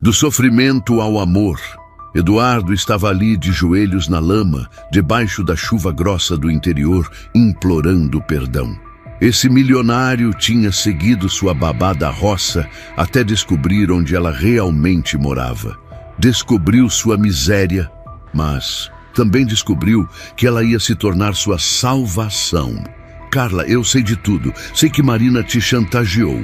Do sofrimento ao amor. Eduardo estava ali de joelhos na lama, debaixo da chuva grossa do interior, implorando perdão. Esse milionário tinha seguido sua babá da roça até descobrir onde ela realmente morava. Descobriu sua miséria, mas também descobriu que ela ia se tornar sua salvação. Carla, eu sei de tudo. Sei que Marina te chantageou.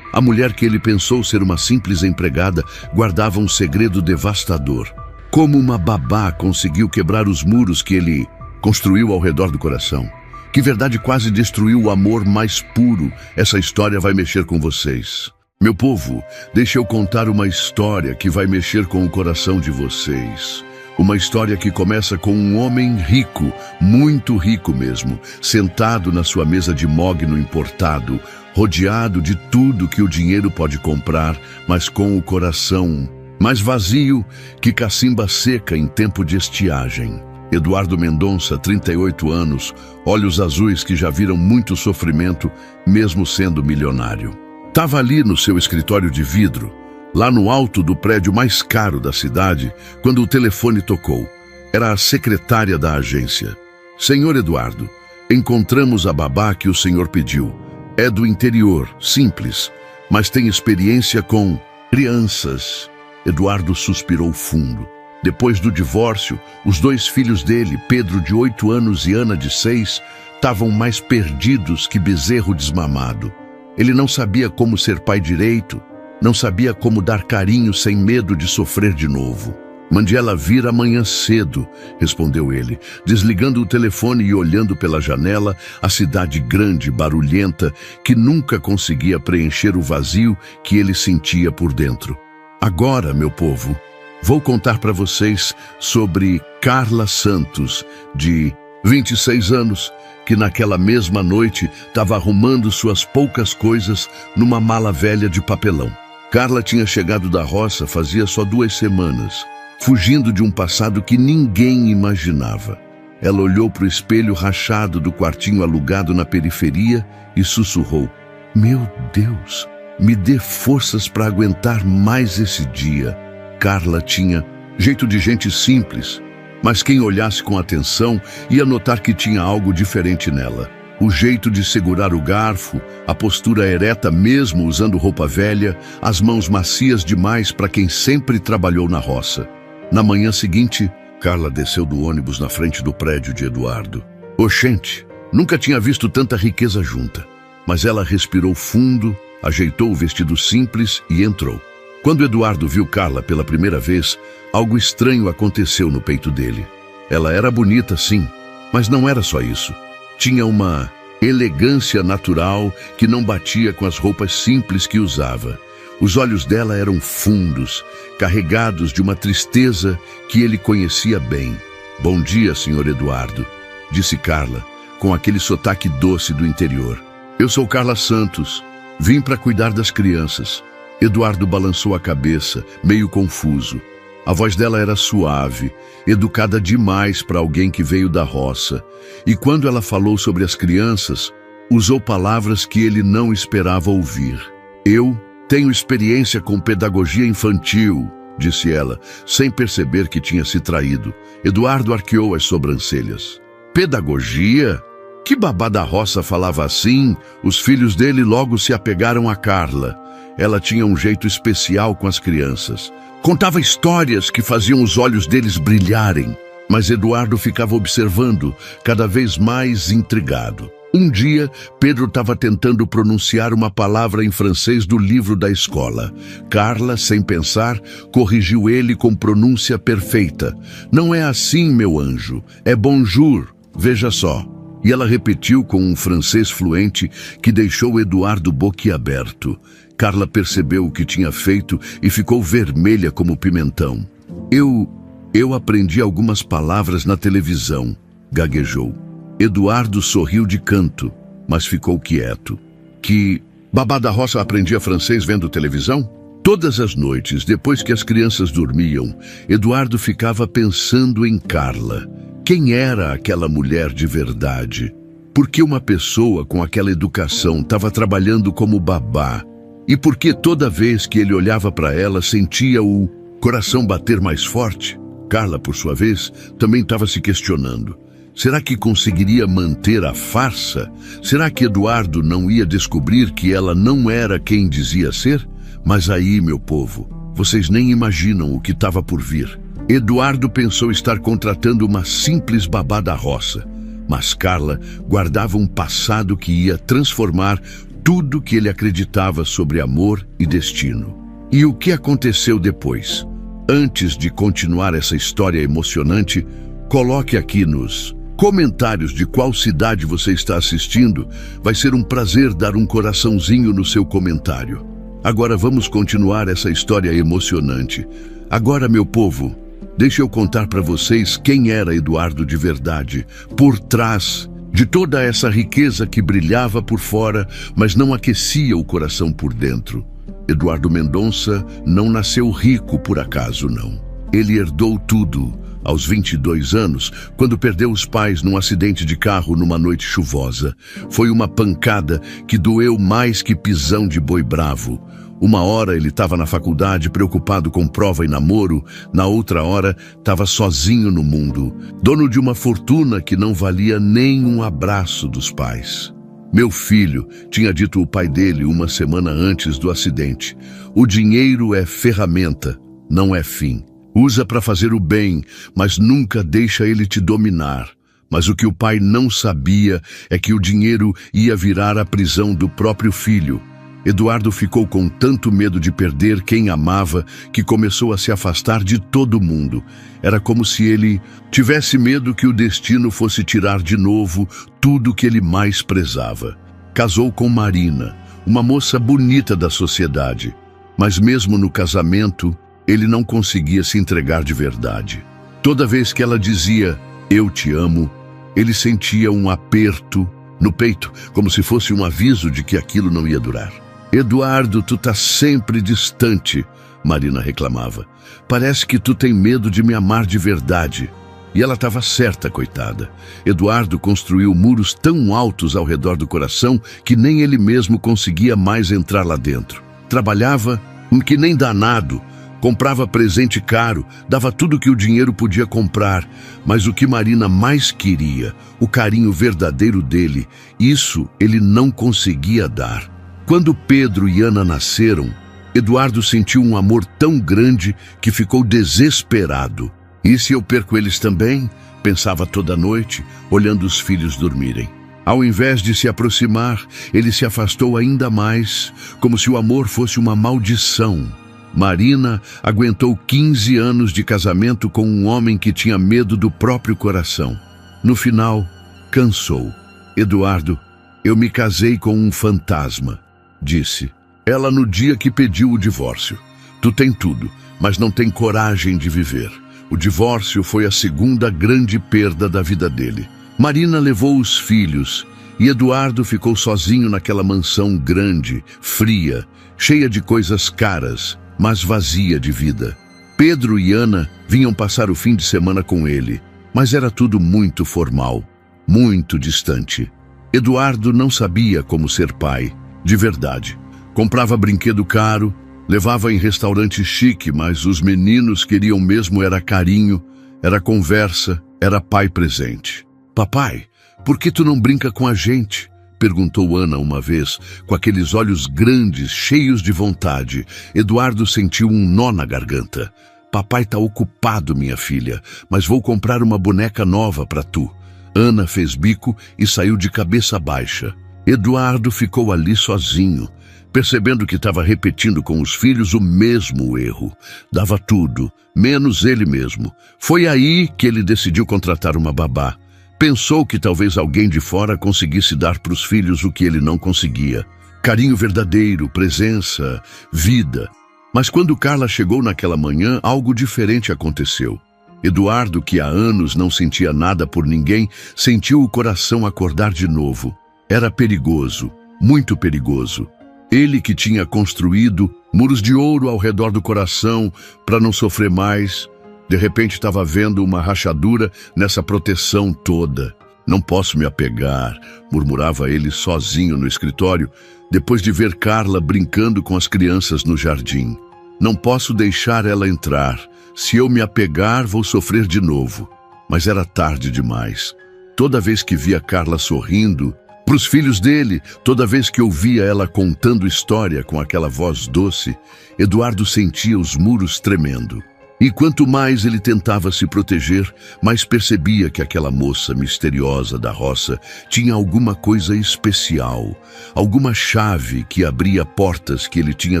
A mulher que ele pensou ser uma simples empregada guardava um segredo devastador. Como uma babá conseguiu quebrar os muros que ele construiu ao redor do coração. Que verdade quase destruiu o amor mais puro. Essa história vai mexer com vocês. Meu povo, deixa eu contar uma história que vai mexer com o coração de vocês. Uma história que começa com um homem rico, muito rico mesmo, sentado na sua mesa de mogno importado, rodeado de tudo que o dinheiro pode comprar, mas com o coração mais vazio que cacimba seca em tempo de estiagem. Eduardo Mendonça, 38 anos, olhos azuis que já viram muito sofrimento, mesmo sendo milionário. Estava ali no seu escritório de vidro, lá no alto do prédio mais caro da cidade, quando o telefone tocou. Era a secretária da agência. Senhor Eduardo, encontramos a babá que o senhor pediu. É do interior, simples, mas tem experiência com crianças. Eduardo suspirou fundo. Depois do divórcio, os dois filhos dele, Pedro de 8 anos e Ana de 6, estavam mais perdidos que bezerro desmamado. Ele não sabia como ser pai direito, não sabia como dar carinho sem medo de sofrer de novo. Mande ela vir amanhã cedo, respondeu ele, desligando o telefone e olhando pela janela a cidade grande, barulhenta, que nunca conseguia preencher o vazio que ele sentia por dentro. Agora, meu povo, vou contar para vocês sobre Carla Santos, de 26 anos, que naquela mesma noite estava arrumando suas poucas coisas numa mala velha de papelão. Carla tinha chegado da roça fazia só 2 semanas, fugindo de um passado que ninguém imaginava. Ela olhou para o espelho rachado do quartinho alugado na periferia e sussurrou: "Meu Deus, me dê forças para aguentar mais esse dia." Carla tinha jeito de gente simples, mas quem olhasse com atenção ia notar que tinha algo diferente nela. O jeito de segurar o garfo, a postura ereta mesmo usando roupa velha, as mãos macias demais para quem sempre trabalhou na roça. Na manhã seguinte, Carla desceu do ônibus na frente do prédio de Eduardo. Oxente, nunca tinha visto tanta riqueza junta. Mas ela respirou fundo, ajeitou o vestido simples e entrou. Quando Eduardo viu Carla pela primeira vez, algo estranho aconteceu no peito dele. Ela era bonita, sim, mas não era só isso. Tinha uma elegância natural que não batia com as roupas simples que usava. Os olhos dela eram fundos, carregados de uma tristeza que ele conhecia bem. "Bom dia, senhor Eduardo", disse Carla, com aquele sotaque doce do interior. "Eu sou Carla Santos. Vim para cuidar das crianças." Eduardo balançou a cabeça, meio confuso. A voz dela era suave, educada demais para alguém que veio da roça. E quando ela falou sobre as crianças, usou palavras que ele não esperava ouvir. "Eu tenho experiência com pedagogia infantil", disse ela, sem perceber que tinha se traído. Eduardo arqueou as sobrancelhas. "Pedagogia? Que babá da roça falava assim?" Os filhos dele logo se apegaram a Carla. Ela tinha um jeito especial com as crianças. Contava histórias que faziam os olhos deles brilharem, mas Eduardo ficava observando, cada vez mais intrigado. Um dia, Pedro estava tentando pronunciar uma palavra em francês do livro da escola. Carla, sem pensar, corrigiu ele com pronúncia perfeita. "Não é assim, meu anjo, é bonjour, veja só." E ela repetiu com um francês fluente que deixou Eduardo boquiaberto. Carla percebeu o que tinha feito e ficou vermelha como pimentão. Eu aprendi algumas palavras na televisão", gaguejou. Eduardo sorriu de canto, mas ficou quieto. "Que babá da roça aprendia francês vendo televisão?" Todas as noites, depois que as crianças dormiam, Eduardo ficava pensando em Carla. Quem era aquela mulher de verdade? Por que uma pessoa com aquela educação estava trabalhando como babá? E por que toda vez que ele olhava para ela sentia o coração bater mais forte? Carla, por sua vez, também estava se questionando. Será que conseguiria manter a farsa? Será que Eduardo não ia descobrir que ela não era quem dizia ser? Mas aí, meu povo, vocês nem imaginam o que estava por vir. Eduardo pensou estar contratando uma simples babá da roça, mas Carla guardava um passado que ia transformar tudo que ele acreditava sobre amor e destino. E o que aconteceu depois? Antes de continuar essa história emocionante, coloque aqui nos comentários de qual cidade você está assistindo. Vai ser um prazer dar um coraçãozinho no seu comentário. Agora vamos continuar essa história emocionante. Agora, meu povo, deixa eu contar para vocês quem era Eduardo de verdade, por trás de toda essa riqueza que brilhava por fora, mas não aquecia o coração por dentro. Eduardo Mendonça não nasceu rico por acaso, não. Ele herdou tudo aos 22 anos, quando perdeu os pais num acidente de carro numa noite chuvosa. Foi uma pancada que doeu mais que pisão de boi bravo. Uma hora ele estava na faculdade preocupado com prova e namoro, na outra hora estava sozinho no mundo, dono de uma fortuna que não valia nem um abraço dos pais. Meu filho, tinha dito o pai dele uma semana antes do acidente, o dinheiro é ferramenta, não é fim. Usa para fazer o bem, mas nunca deixa ele te dominar. Mas o que o pai não sabia é que o dinheiro ia virar a prisão do próprio filho. Eduardo ficou com tanto medo de perder quem amava que começou a se afastar de todo mundo. Era como se ele tivesse medo que o destino fosse tirar de novo tudo que ele mais prezava. Casou com Marina, uma moça bonita da sociedade, mas mesmo no casamento, ele não conseguia se entregar de verdade. Toda vez que ela dizia, "Eu te amo", ele sentia um aperto no peito, como se fosse um aviso de que aquilo não ia durar. "Eduardo, tu tá sempre distante", Marina reclamava. "Parece que tu tem medo de me amar de verdade." E ela estava certa, coitada. Eduardo construiu muros tão altos ao redor do coração que nem ele mesmo conseguia mais entrar lá dentro. Trabalhava que nem danado, comprava presente caro, dava tudo que o dinheiro podia comprar, mas o que Marina mais queria, o carinho verdadeiro dele, isso ele não conseguia dar. Quando Pedro e Ana nasceram, Eduardo sentiu um amor tão grande que ficou desesperado. "E se eu perco eles também?", pensava toda noite, olhando os filhos dormirem. Ao invés de se aproximar, ele se afastou ainda mais, como se o amor fosse uma maldição. Marina aguentou 15 anos de casamento com um homem que tinha medo do próprio coração. No final, cansou. "Eduardo, eu me casei com um fantasma", disse ela no dia que pediu o divórcio. "Tu tem tudo, mas não tem coragem de viver." O divórcio foi a segunda grande perda da vida dele. Marina levou os filhos e Eduardo ficou sozinho naquela mansão grande, fria, cheia de coisas caras, mas vazia de vida. Pedro e Ana vinham passar o fim de semana com ele, mas era tudo muito formal, muito distante. Eduardo não sabia como ser pai, de verdade. Comprava brinquedo caro, levava em restaurante chique, mas os meninos queriam mesmo era carinho, era conversa, era pai presente. "Papai, por que tu não brinca com a gente?", perguntou Ana uma vez, com aqueles olhos grandes, cheios de vontade. Eduardo sentiu um nó na garganta. "Papai tá ocupado, minha filha, mas vou comprar uma boneca nova para tu." Ana fez bico e saiu de cabeça baixa. Eduardo ficou ali sozinho, percebendo que estava repetindo com os filhos o mesmo erro. Dava tudo, menos ele mesmo. Foi aí que ele decidiu contratar uma babá. Pensou que talvez alguém de fora conseguisse dar para os filhos o que ele não conseguia. Carinho verdadeiro, presença, vida. Mas quando Carla chegou naquela manhã, algo diferente aconteceu. Eduardo, que há anos não sentia nada por ninguém, sentiu o coração acordar de novo. Era perigoso, muito perigoso. Ele que tinha construído muros de ouro ao redor do coração para não sofrer mais, de repente estava vendo uma rachadura nessa proteção toda. Não posso me apegar, murmurava ele sozinho no escritório, depois de ver Carla brincando com as crianças no jardim. Não posso deixar ela entrar. Se eu me apegar, vou sofrer de novo. Mas era tarde demais. Toda vez que via Carla sorrindo para os filhos dele, toda vez que ouvia ela contando história com aquela voz doce, Eduardo sentia os muros tremendo. E quanto mais ele tentava se proteger, mais percebia que aquela moça misteriosa da roça tinha alguma coisa especial, alguma chave que abria portas que ele tinha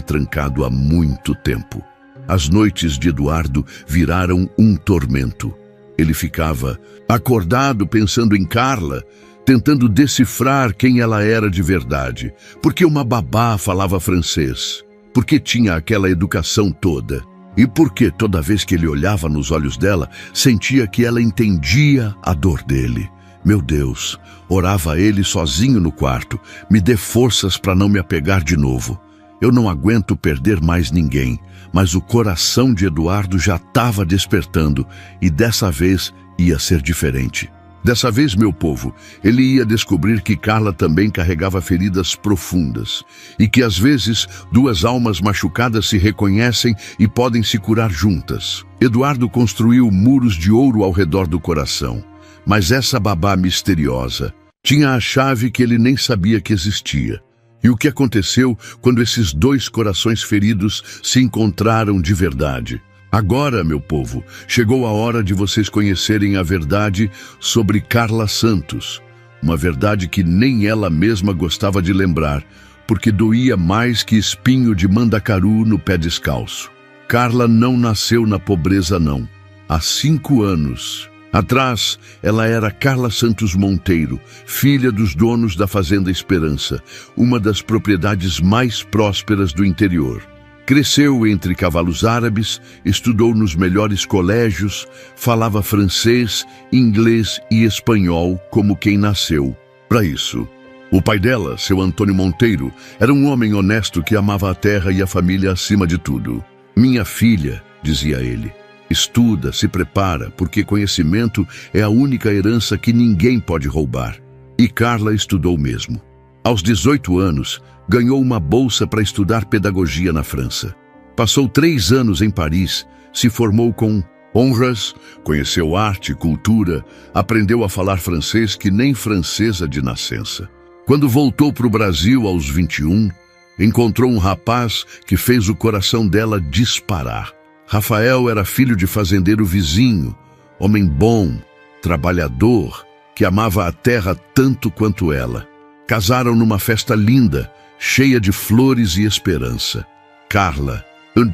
trancado há muito tempo. As noites de Eduardo viraram um tormento. Ele ficava acordado pensando em Carla, tentando decifrar quem ela era de verdade. Por que uma babá falava francês? Por que tinha aquela educação toda? E por que toda vez que ele olhava nos olhos dela, sentia que ela entendia a dor dele? Meu Deus, orava ele sozinho no quarto. Me dê forças para não me apegar de novo. Eu não aguento perder mais ninguém. Mas o coração de Eduardo já estava despertando, e dessa vez ia ser diferente. Dessa vez, meu povo, ele ia descobrir que Carla também carregava feridas profundas e que às vezes duas almas machucadas se reconhecem e podem se curar juntas. Eduardo construiu muros de ouro ao redor do coração, mas essa babá misteriosa tinha a chave que ele nem sabia que existia. E o que aconteceu quando esses dois corações feridos se encontraram de verdade? Agora, meu povo, chegou a hora de vocês conhecerem a verdade sobre Carla Santos. Uma verdade que nem ela mesma gostava de lembrar, porque doía mais que espinho de mandacaru no pé descalço. Carla não nasceu na pobreza, não. Há 5 anos atrás, ela era Carla Santos Monteiro, filha dos donos da Fazenda Esperança, uma das propriedades mais prósperas do interior. Cresceu entre cavalos árabes, estudou nos melhores colégios, falava francês, inglês e espanhol como quem nasceu para isso. O pai dela, seu Antônio Monteiro, era um homem honesto que amava a terra e a família acima de tudo. Minha filha, dizia ele, estuda, se prepara, porque conhecimento é a única herança que ninguém pode roubar. E Carla estudou mesmo. Aos 18 anos, ganhou uma bolsa para estudar pedagogia na França. Passou 3 anos em Paris, se formou com honras, conheceu arte, cultura, aprendeu a falar francês que nem francesa de nascença. Quando voltou para o Brasil aos 21, encontrou um rapaz que fez o coração dela disparar. Rafael era filho de fazendeiro vizinho, homem bom, trabalhador, que amava a terra tanto quanto ela. Casaram numa festa linda, cheia de flores e esperança. Carla,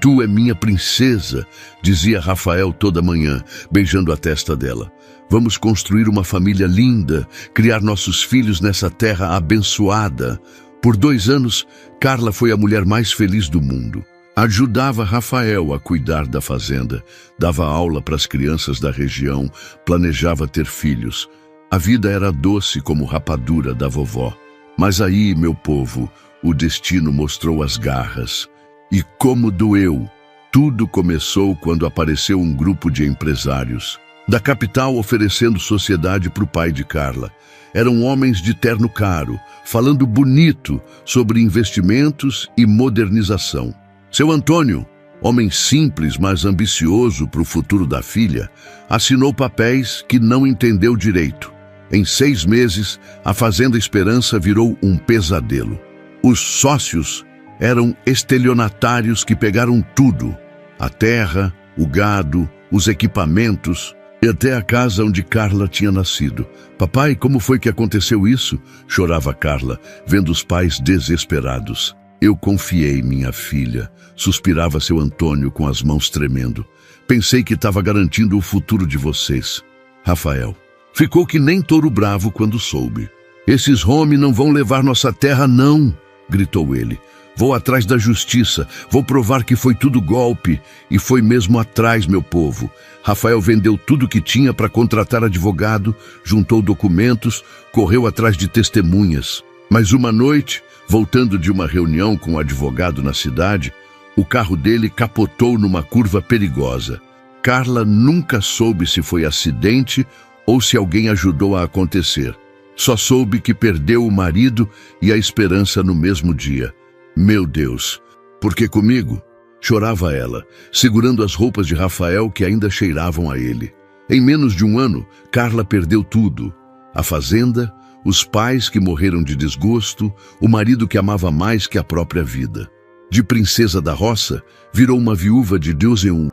tu é minha princesa, dizia Rafael toda manhã, beijando a testa dela. Vamos construir uma família linda, criar nossos filhos nessa terra abençoada. Por 2 anos, Carla foi a mulher mais feliz do mundo. Ajudava Rafael a cuidar da fazenda, dava aula para as crianças da região, planejava ter filhos. A vida era doce como rapadura da vovó. Mas aí, meu povo, o destino mostrou as garras. E como doeu! Tudo começou quando apareceu um grupo de empresários da capital oferecendo sociedade para o pai de Carla. Eram homens de terno caro, falando bonito sobre investimentos e modernização. Seu Antônio, homem simples, mas ambicioso para o futuro da filha, assinou papéis que não entendeu direito. Em 6 meses, a Fazenda Esperança virou um pesadelo. Os sócios eram estelionatários que pegaram tudo: a terra, o gado, os equipamentos e até a casa onde Carla tinha nascido. Papai, como foi que aconteceu isso? Chorava Carla, vendo os pais desesperados. Eu confiei, minha filha, suspirava seu Antônio com as mãos tremendo. Pensei que estava garantindo o futuro de vocês. Rafael ficou que nem touro bravo quando soube. Esses homens não vão levar nossa terra, não, gritou ele. Vou atrás da justiça, vou provar que foi tudo golpe. E foi mesmo atrás, meu povo. Rafael vendeu tudo que tinha para contratar advogado, juntou documentos, correu atrás de testemunhas. Mas uma noite, voltando de uma reunião com o advogado na cidade, o carro dele capotou numa curva perigosa. Carla nunca soube se foi acidente ou se alguém ajudou a acontecer. Só soube que perdeu o marido e a esperança no mesmo dia. Meu Deus, por que comigo? Chorava ela, segurando as roupas de Rafael que ainda cheiravam a ele. Em menos de um ano, Carla perdeu tudo. A fazenda, os pais que morreram de desgosto, o marido que amava mais que a própria vida. De princesa da roça, virou uma viúva de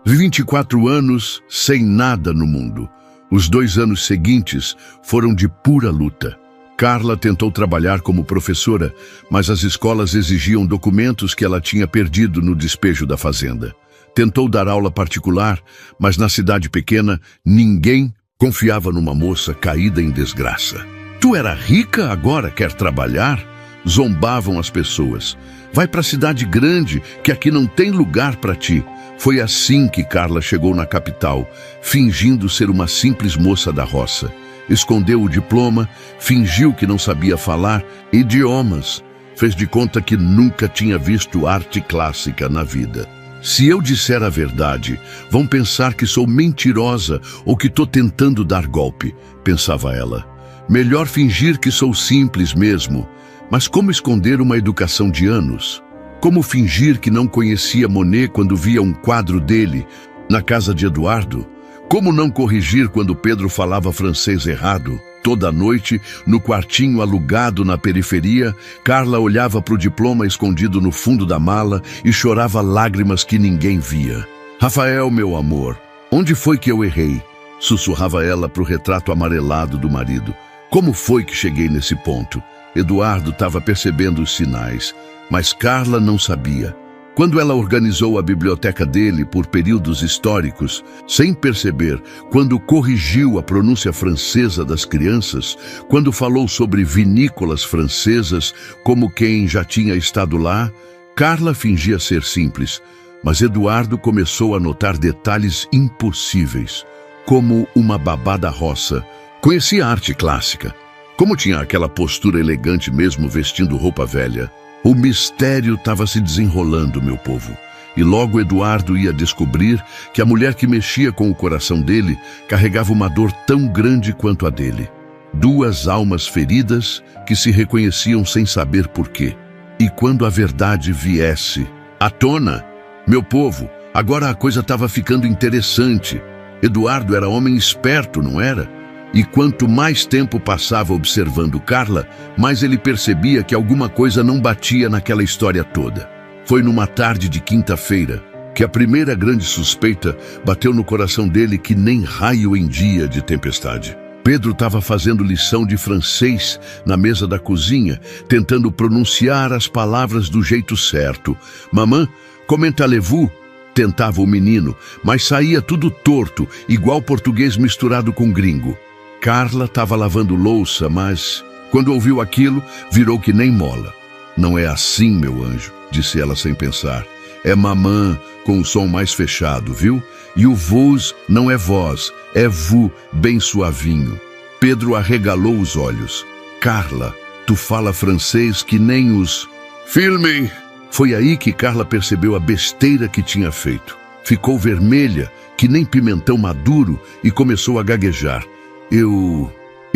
24 anos, sem nada no mundo. Os 2 anos seguintes foram de pura luta. Carla tentou trabalhar como professora, mas as escolas exigiam documentos que ela tinha perdido no despejo da fazenda. Tentou dar aula particular, mas na cidade pequena, ninguém confiava numa moça caída em desgraça. Tu era rica, agora quer trabalhar? Zombavam as pessoas. Vai para a cidade grande, que aqui não tem lugar para ti. Foi assim que Carla chegou na capital, fingindo ser uma simples moça da roça. Escondeu o diploma, fingiu que não sabia falar idiomas. Fez de conta que nunca tinha visto arte clássica na vida. Se eu disser a verdade, vão pensar que sou mentirosa ou que estou tentando dar golpe, pensava ela. Melhor fingir que sou simples mesmo. Mas como esconder uma educação de anos? Como fingir que não conhecia Monet quando via um quadro dele na casa de Eduardo? Como não corrigir quando Pedro falava francês errado? Toda noite, no quartinho alugado na periferia, Carla olhava para o diploma escondido no fundo da mala e chorava lágrimas que ninguém via. Rafael, meu amor, onde foi que eu errei? Sussurrava ela para o retrato amarelado do marido. Como foi que cheguei nesse ponto? Eduardo estava percebendo os sinais, mas Carla não sabia. Quando ela organizou a biblioteca dele por períodos históricos, sem perceber, quando corrigiu a pronúncia francesa das crianças, quando falou sobre vinícolas francesas como quem já tinha estado lá, Carla fingia ser simples, mas Eduardo começou a notar detalhes impossíveis, como uma babá da roça. Conhecia a arte clássica. Como tinha aquela postura elegante mesmo vestindo roupa velha? O mistério estava se desenrolando, meu povo. E logo Eduardo ia descobrir que a mulher que mexia com o coração dele carregava uma dor tão grande quanto a dele. 2 almas feridas que se reconheciam sem saber por quê. E quando a verdade viesse à tona, meu povo, agora a coisa estava ficando interessante. Eduardo era homem esperto, não era? E quanto mais tempo passava observando Carla, mais ele percebia que alguma coisa não batia naquela história toda. Foi numa tarde de quinta-feira que a primeira grande suspeita bateu no coração dele que nem raio em dia de tempestade. Pedro estava fazendo lição de francês na mesa da cozinha, tentando pronunciar as palavras do jeito certo. Maman, comment allez-vous? Tentava o menino, mas saía tudo torto, igual português misturado com gringo. Carla estava lavando louça, mas, quando ouviu aquilo, virou que nem mola. Não é assim, meu anjo, disse ela sem pensar. É mamã, com o som mais fechado, viu? E o vos não é vós, é vu, bem suavinho. Pedro arregalou os olhos. Carla, tu fala francês que nem os... Filmem! Foi aí que Carla percebeu a besteira que tinha feito. Ficou vermelha, que nem pimentão maduro, e começou a gaguejar. Eu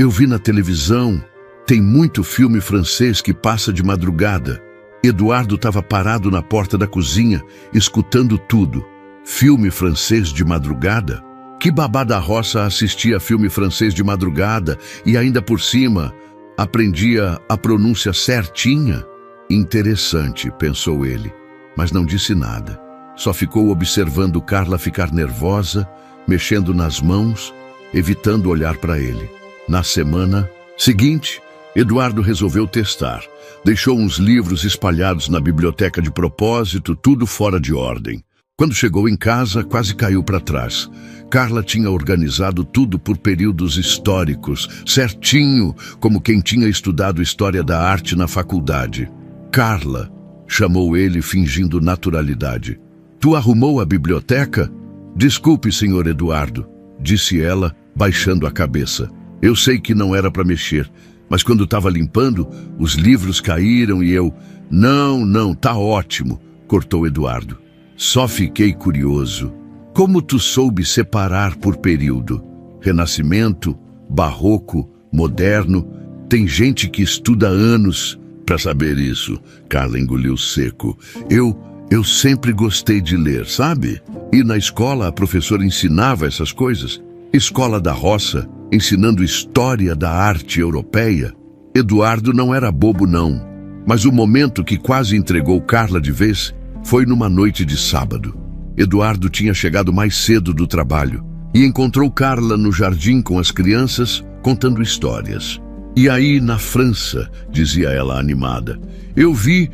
vi na televisão, tem muito filme francês que passa de madrugada. Eduardo estava parado na porta da cozinha, escutando tudo. Filme francês de madrugada? Que babá da roça assistia filme francês de madrugada e ainda por cima aprendia a pronúncia certinha? Interessante, pensou ele, mas não disse nada. Só ficou observando Carla ficar nervosa, mexendo nas mãos, evitando olhar para ele. Na semana seguinte, Eduardo resolveu testar. Deixou uns livros espalhados na biblioteca de propósito, tudo fora de ordem. Quando chegou em casa, quase caiu para trás. Carla tinha organizado tudo por períodos históricos, certinho, como quem tinha estudado história da arte na faculdade. Carla, chamou ele fingindo naturalidade. Tu arrumou a biblioteca? Desculpe, senhor Eduardo, disse ela, baixando a cabeça. Eu sei que não era para mexer, mas quando estava limpando, os livros caíram e eu... Não, tá ótimo, cortou Eduardo. Só fiquei curioso. Como tu soube separar por período? Renascimento, barroco, moderno. Tem gente que estuda anos para saber isso. Carla engoliu seco. Eu sempre gostei de ler, sabe? E na escola a professora ensinava essas coisas. Escola da roça, ensinando história da arte europeia. Eduardo não era bobo, não. Mas o momento que quase entregou Carla de vez foi numa noite de sábado. Eduardo tinha chegado mais cedo do trabalho e encontrou Carla no jardim com as crianças, contando histórias. E aí, na França, dizia ela animada, eu vi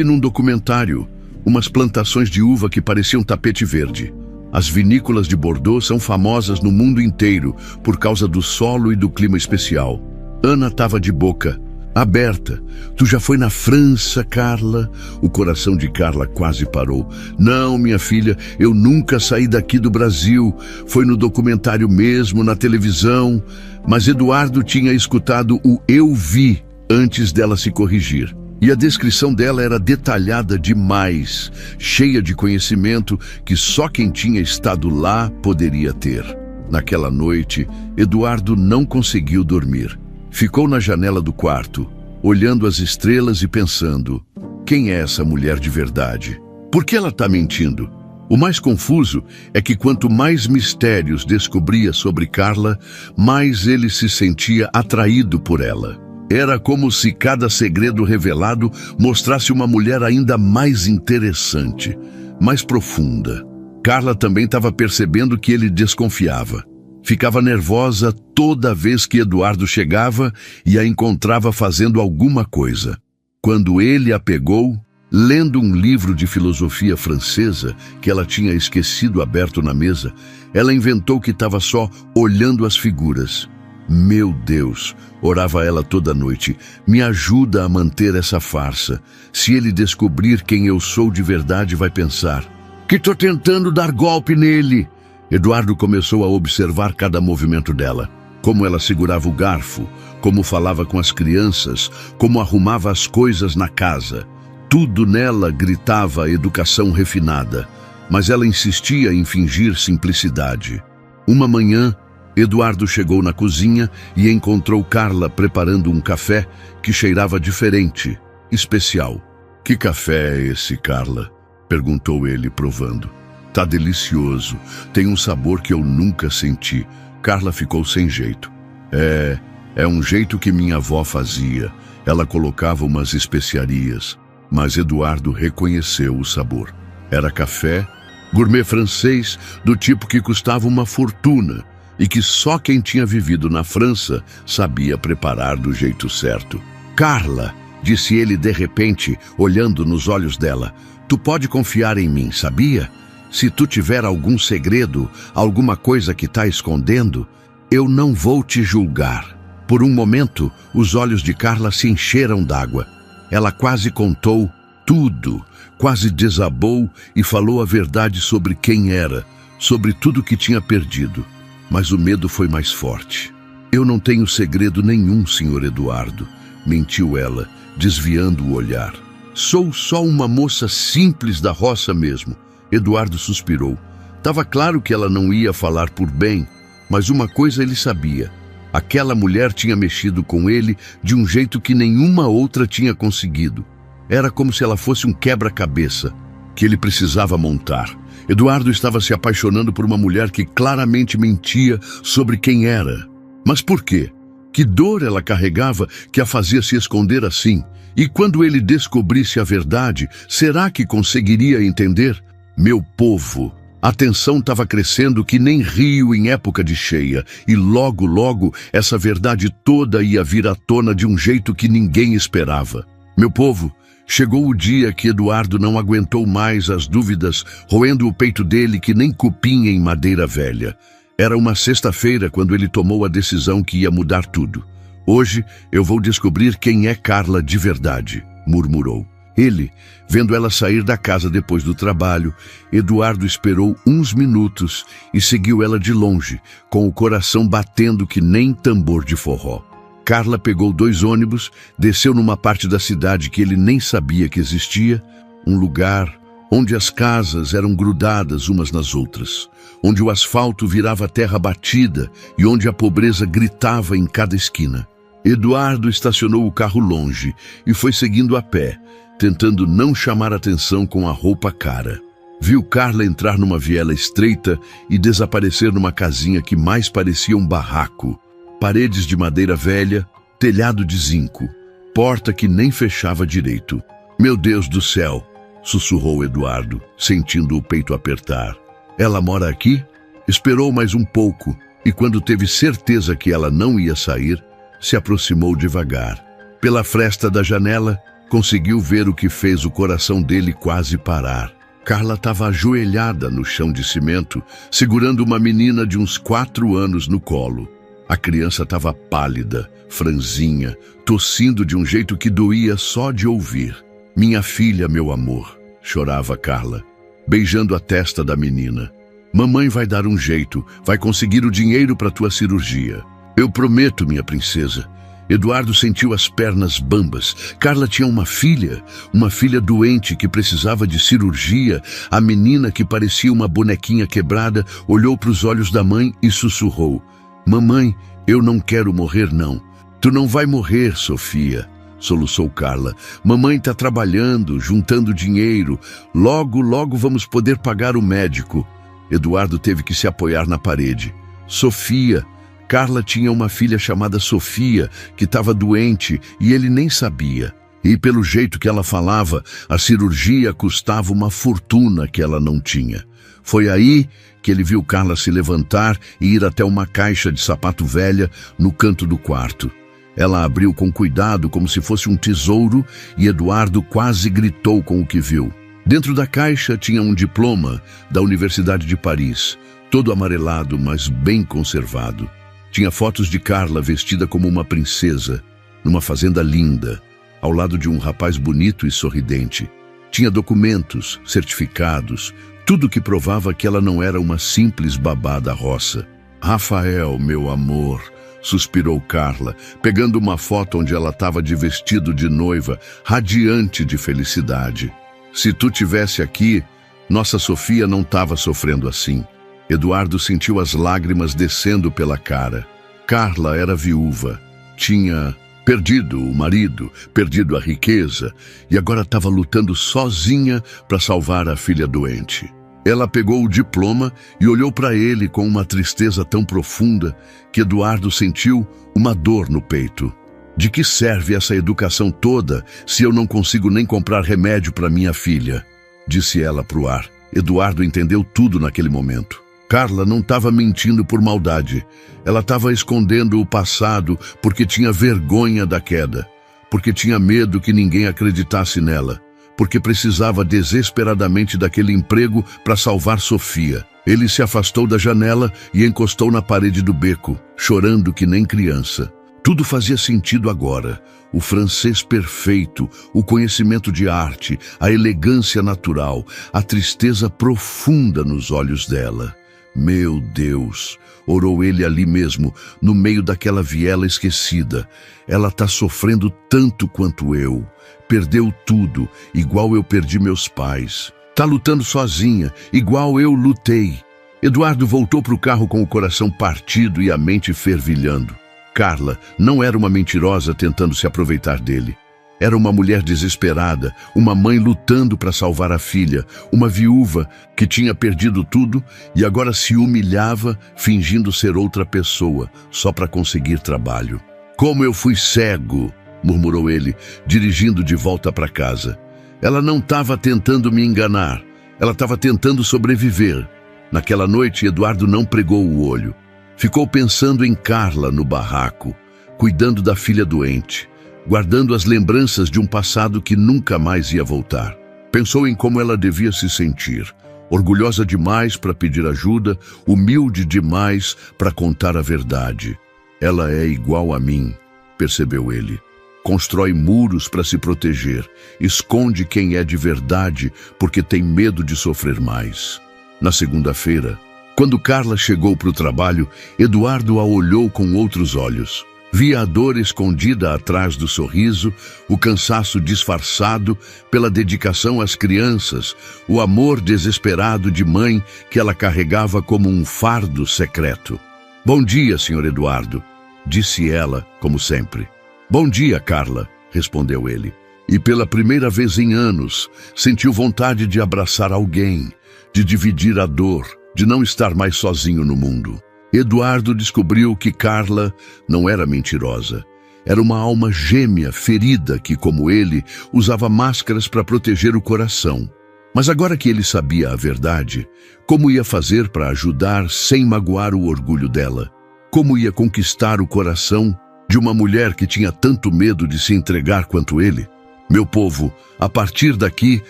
num documentário, umas plantações de uva que pareciam tapete verde. As vinícolas de Bordeaux são famosas no mundo inteiro por causa do solo e do clima especial. Ana estava de boca aberta. Tu já foi na França, Carla? O coração de Carla quase parou. Não, minha filha, eu nunca saí daqui do Brasil. Foi no documentário mesmo, na televisão. Mas Eduardo tinha escutado o eu vi antes dela se corrigir. E a descrição dela era detalhada demais, cheia de conhecimento que só quem tinha estado lá poderia ter. Naquela noite, Eduardo não conseguiu dormir. Ficou na janela do quarto, olhando as estrelas e pensando: quem é essa mulher de verdade? Por que ela está mentindo? O mais confuso é que quanto mais mistérios descobria sobre Carla, mais ele se sentia atraído por ela. Era como se cada segredo revelado mostrasse uma mulher ainda mais interessante, mais profunda. Carla também estava percebendo que ele desconfiava. Ficava nervosa toda vez que Eduardo chegava e a encontrava fazendo alguma coisa. Quando ele a pegou, lendo um livro de filosofia francesa que ela tinha esquecido aberto na mesa, ela inventou que estava só olhando as figuras. Meu Deus, orava ela toda noite, me ajuda a manter essa farsa. Se ele descobrir quem eu sou de verdade, vai pensar que estou tentando dar golpe nele. Eduardo começou a observar cada movimento dela, como ela segurava o garfo, como falava com as crianças, como arrumava as coisas na casa. Tudo nela gritava educação refinada, mas ela insistia em fingir simplicidade. Uma manhã, Eduardo chegou na cozinha e encontrou Carla preparando um café que cheirava diferente, especial. Que café é esse, Carla? Perguntou ele, provando. Tá delicioso, tem um sabor que eu nunca senti. Carla ficou sem jeito. É um jeito que minha avó fazia. Ela colocava umas especiarias, mas Eduardo reconheceu o sabor. Era café, gourmet francês, do tipo que custava uma fortuna e que só quem tinha vivido na França sabia preparar do jeito certo. Carla, disse ele de repente, olhando nos olhos dela, tu pode confiar em mim, sabia? Se tu tiver algum segredo, alguma coisa que tá escondendo, eu não vou te julgar. Por um momento, os olhos de Carla se encheram d'água. Ela quase contou tudo, quase desabou e falou a verdade sobre quem era, sobre tudo que tinha perdido. Mas o medo foi mais forte. Eu não tenho segredo nenhum, Sr. Eduardo, mentiu ela, desviando o olhar. Sou só uma moça simples da roça mesmo. Eduardo suspirou. Estava claro que ela não ia falar por bem, mas uma coisa ele sabia. Aquela mulher tinha mexido com ele de um jeito que nenhuma outra tinha conseguido. Era como se ela fosse um quebra-cabeça que ele precisava montar. Eduardo estava se apaixonando por uma mulher que claramente mentia sobre quem era. Mas por quê? Que dor ela carregava que a fazia se esconder assim? E quando ele descobrisse a verdade, será que conseguiria entender? Meu povo, a tensão estava crescendo que nem rio em época de cheia, e logo, logo, essa verdade toda ia vir à tona de um jeito que ninguém esperava. Meu povo, chegou o dia que Eduardo não aguentou mais as dúvidas, roendo o peito dele que nem cupim em madeira velha. Era uma sexta-feira quando ele tomou a decisão que ia mudar tudo. Hoje eu vou descobrir quem é Carla de verdade, murmurou. Ele, vendo ela sair da casa depois do trabalho, Eduardo esperou uns minutos e seguiu ela de longe, com o coração batendo que nem tambor de forró. Carla pegou 2 ônibus, desceu numa parte da cidade que ele nem sabia que existia, um lugar onde as casas eram grudadas umas nas outras, onde o asfalto virava terra batida e onde a pobreza gritava em cada esquina. Eduardo estacionou o carro longe e foi seguindo a pé, tentando não chamar atenção com a roupa cara. Viu Carla entrar numa viela estreita e desaparecer numa casinha que mais parecia um barraco. Paredes de madeira velha, telhado de zinco, porta que nem fechava direito. "Meu Deus do céu!" sussurrou Eduardo, sentindo o peito apertar. "Ela mora aqui?" Esperou mais um pouco e, quando teve certeza que ela não ia sair, se aproximou devagar. Pela fresta da janela, conseguiu ver o que fez o coração dele quase parar. Carla estava ajoelhada no chão de cimento, segurando uma menina de uns 4 anos no colo. A criança estava pálida, franzinha, tossindo de um jeito que doía só de ouvir. "Minha filha, meu amor", chorava Carla, beijando a testa da menina. "Mamãe vai dar um jeito, vai conseguir o dinheiro para tua cirurgia. Eu prometo, minha princesa." Eduardo sentiu as pernas bambas. Carla tinha uma filha doente que precisava de cirurgia. A menina, que parecia uma bonequinha quebrada, olhou para os olhos da mãe e sussurrou: "Mamãe, eu não quero morrer, não." "Tu não vai morrer, Sofia", soluçou Carla. "Mamãe está trabalhando, juntando dinheiro. Logo, logo vamos poder pagar o médico." Eduardo teve que se apoiar na parede. "Sofia." Carla tinha uma filha chamada Sofia, que estava doente e ele nem sabia. E pelo jeito que ela falava, a cirurgia custava uma fortuna que ela não tinha. Foi aí que ele viu Carla se levantar e ir até uma caixa de sapato velha no canto do quarto. Ela abriu com cuidado, como se fosse um tesouro, e Eduardo quase gritou com o que viu. Dentro da caixa tinha um diploma da Universidade de Paris, todo amarelado, mas bem conservado. Tinha fotos de Carla vestida como uma princesa, numa fazenda linda, ao lado de um rapaz bonito e sorridente. Tinha documentos, certificados, tudo que provava que ela não era uma simples babá da roça. "Rafael, meu amor", suspirou Carla, pegando uma foto onde ela estava de vestido de noiva, radiante de felicidade. "Se tu tivesse aqui, nossa Sofia não estava sofrendo assim." Eduardo sentiu as lágrimas descendo pela cara. Carla era viúva, tinha perdido o marido, perdido a riqueza, e agora estava lutando sozinha para salvar a filha doente. Ela pegou o diploma e olhou para ele com uma tristeza tão profunda que Eduardo sentiu uma dor no peito. "De que serve essa educação toda se eu não consigo nem comprar remédio para minha filha?" disse ela para o ar. Eduardo entendeu tudo naquele momento. Carla não estava mentindo por maldade. Ela estava escondendo o passado porque tinha vergonha da queda, porque tinha medo que ninguém acreditasse nela, porque precisava desesperadamente daquele emprego para salvar Sofia. Ele se afastou da janela e encostou na parede do beco, chorando que nem criança. Tudo fazia sentido agora. O francês perfeito, o conhecimento de arte, a elegância natural, a tristeza profunda nos olhos dela. "Meu Deus", orou ele ali mesmo, no meio daquela viela esquecida. "Ela está sofrendo tanto quanto eu. Perdeu tudo, igual eu perdi meus pais. Está lutando sozinha, igual eu lutei." Eduardo voltou para o carro com o coração partido e a mente fervilhando. Carla não era uma mentirosa tentando se aproveitar dele. Era uma mulher desesperada, uma mãe lutando para salvar a filha, uma viúva que tinha perdido tudo e agora se humilhava fingindo ser outra pessoa, só para conseguir trabalho. "Como eu fui cego", murmurou ele, dirigindo de volta para casa. Ela não estava tentando me enganar, ela estava tentando sobreviver. Naquela noite, Eduardo não pregou o olho. Ficou pensando em Carla no barraco, cuidando da filha doente, guardando as lembranças de um passado que nunca mais ia voltar. Pensou em como ela devia se sentir, orgulhosa demais para pedir ajuda, humilde demais para contar a verdade. "Ela é igual a mim", percebeu ele. Constrói muros para se proteger, esconde quem é de verdade porque tem medo de sofrer mais. Na segunda-feira, quando Carla chegou para o trabalho, Eduardo a olhou com outros olhos. Via a dor escondida atrás do sorriso, o cansaço disfarçado pela dedicação às crianças, o amor desesperado de mãe que ela carregava como um fardo secreto. "Bom dia, Sr. Eduardo", disse ela, como sempre. "Bom dia, Carla", respondeu ele. E pela primeira vez em anos, sentiu vontade de abraçar alguém, de dividir a dor, de não estar mais sozinho no mundo. Eduardo descobriu que Carla não era mentirosa. Era uma alma gêmea, ferida, que, como ele, usava máscaras para proteger o coração. Mas agora que ele sabia a verdade, como ia fazer para ajudar sem magoar o orgulho dela? Como ia conquistar o coração de uma mulher que tinha tanto medo de se entregar quanto ele? Meu povo, a partir daqui,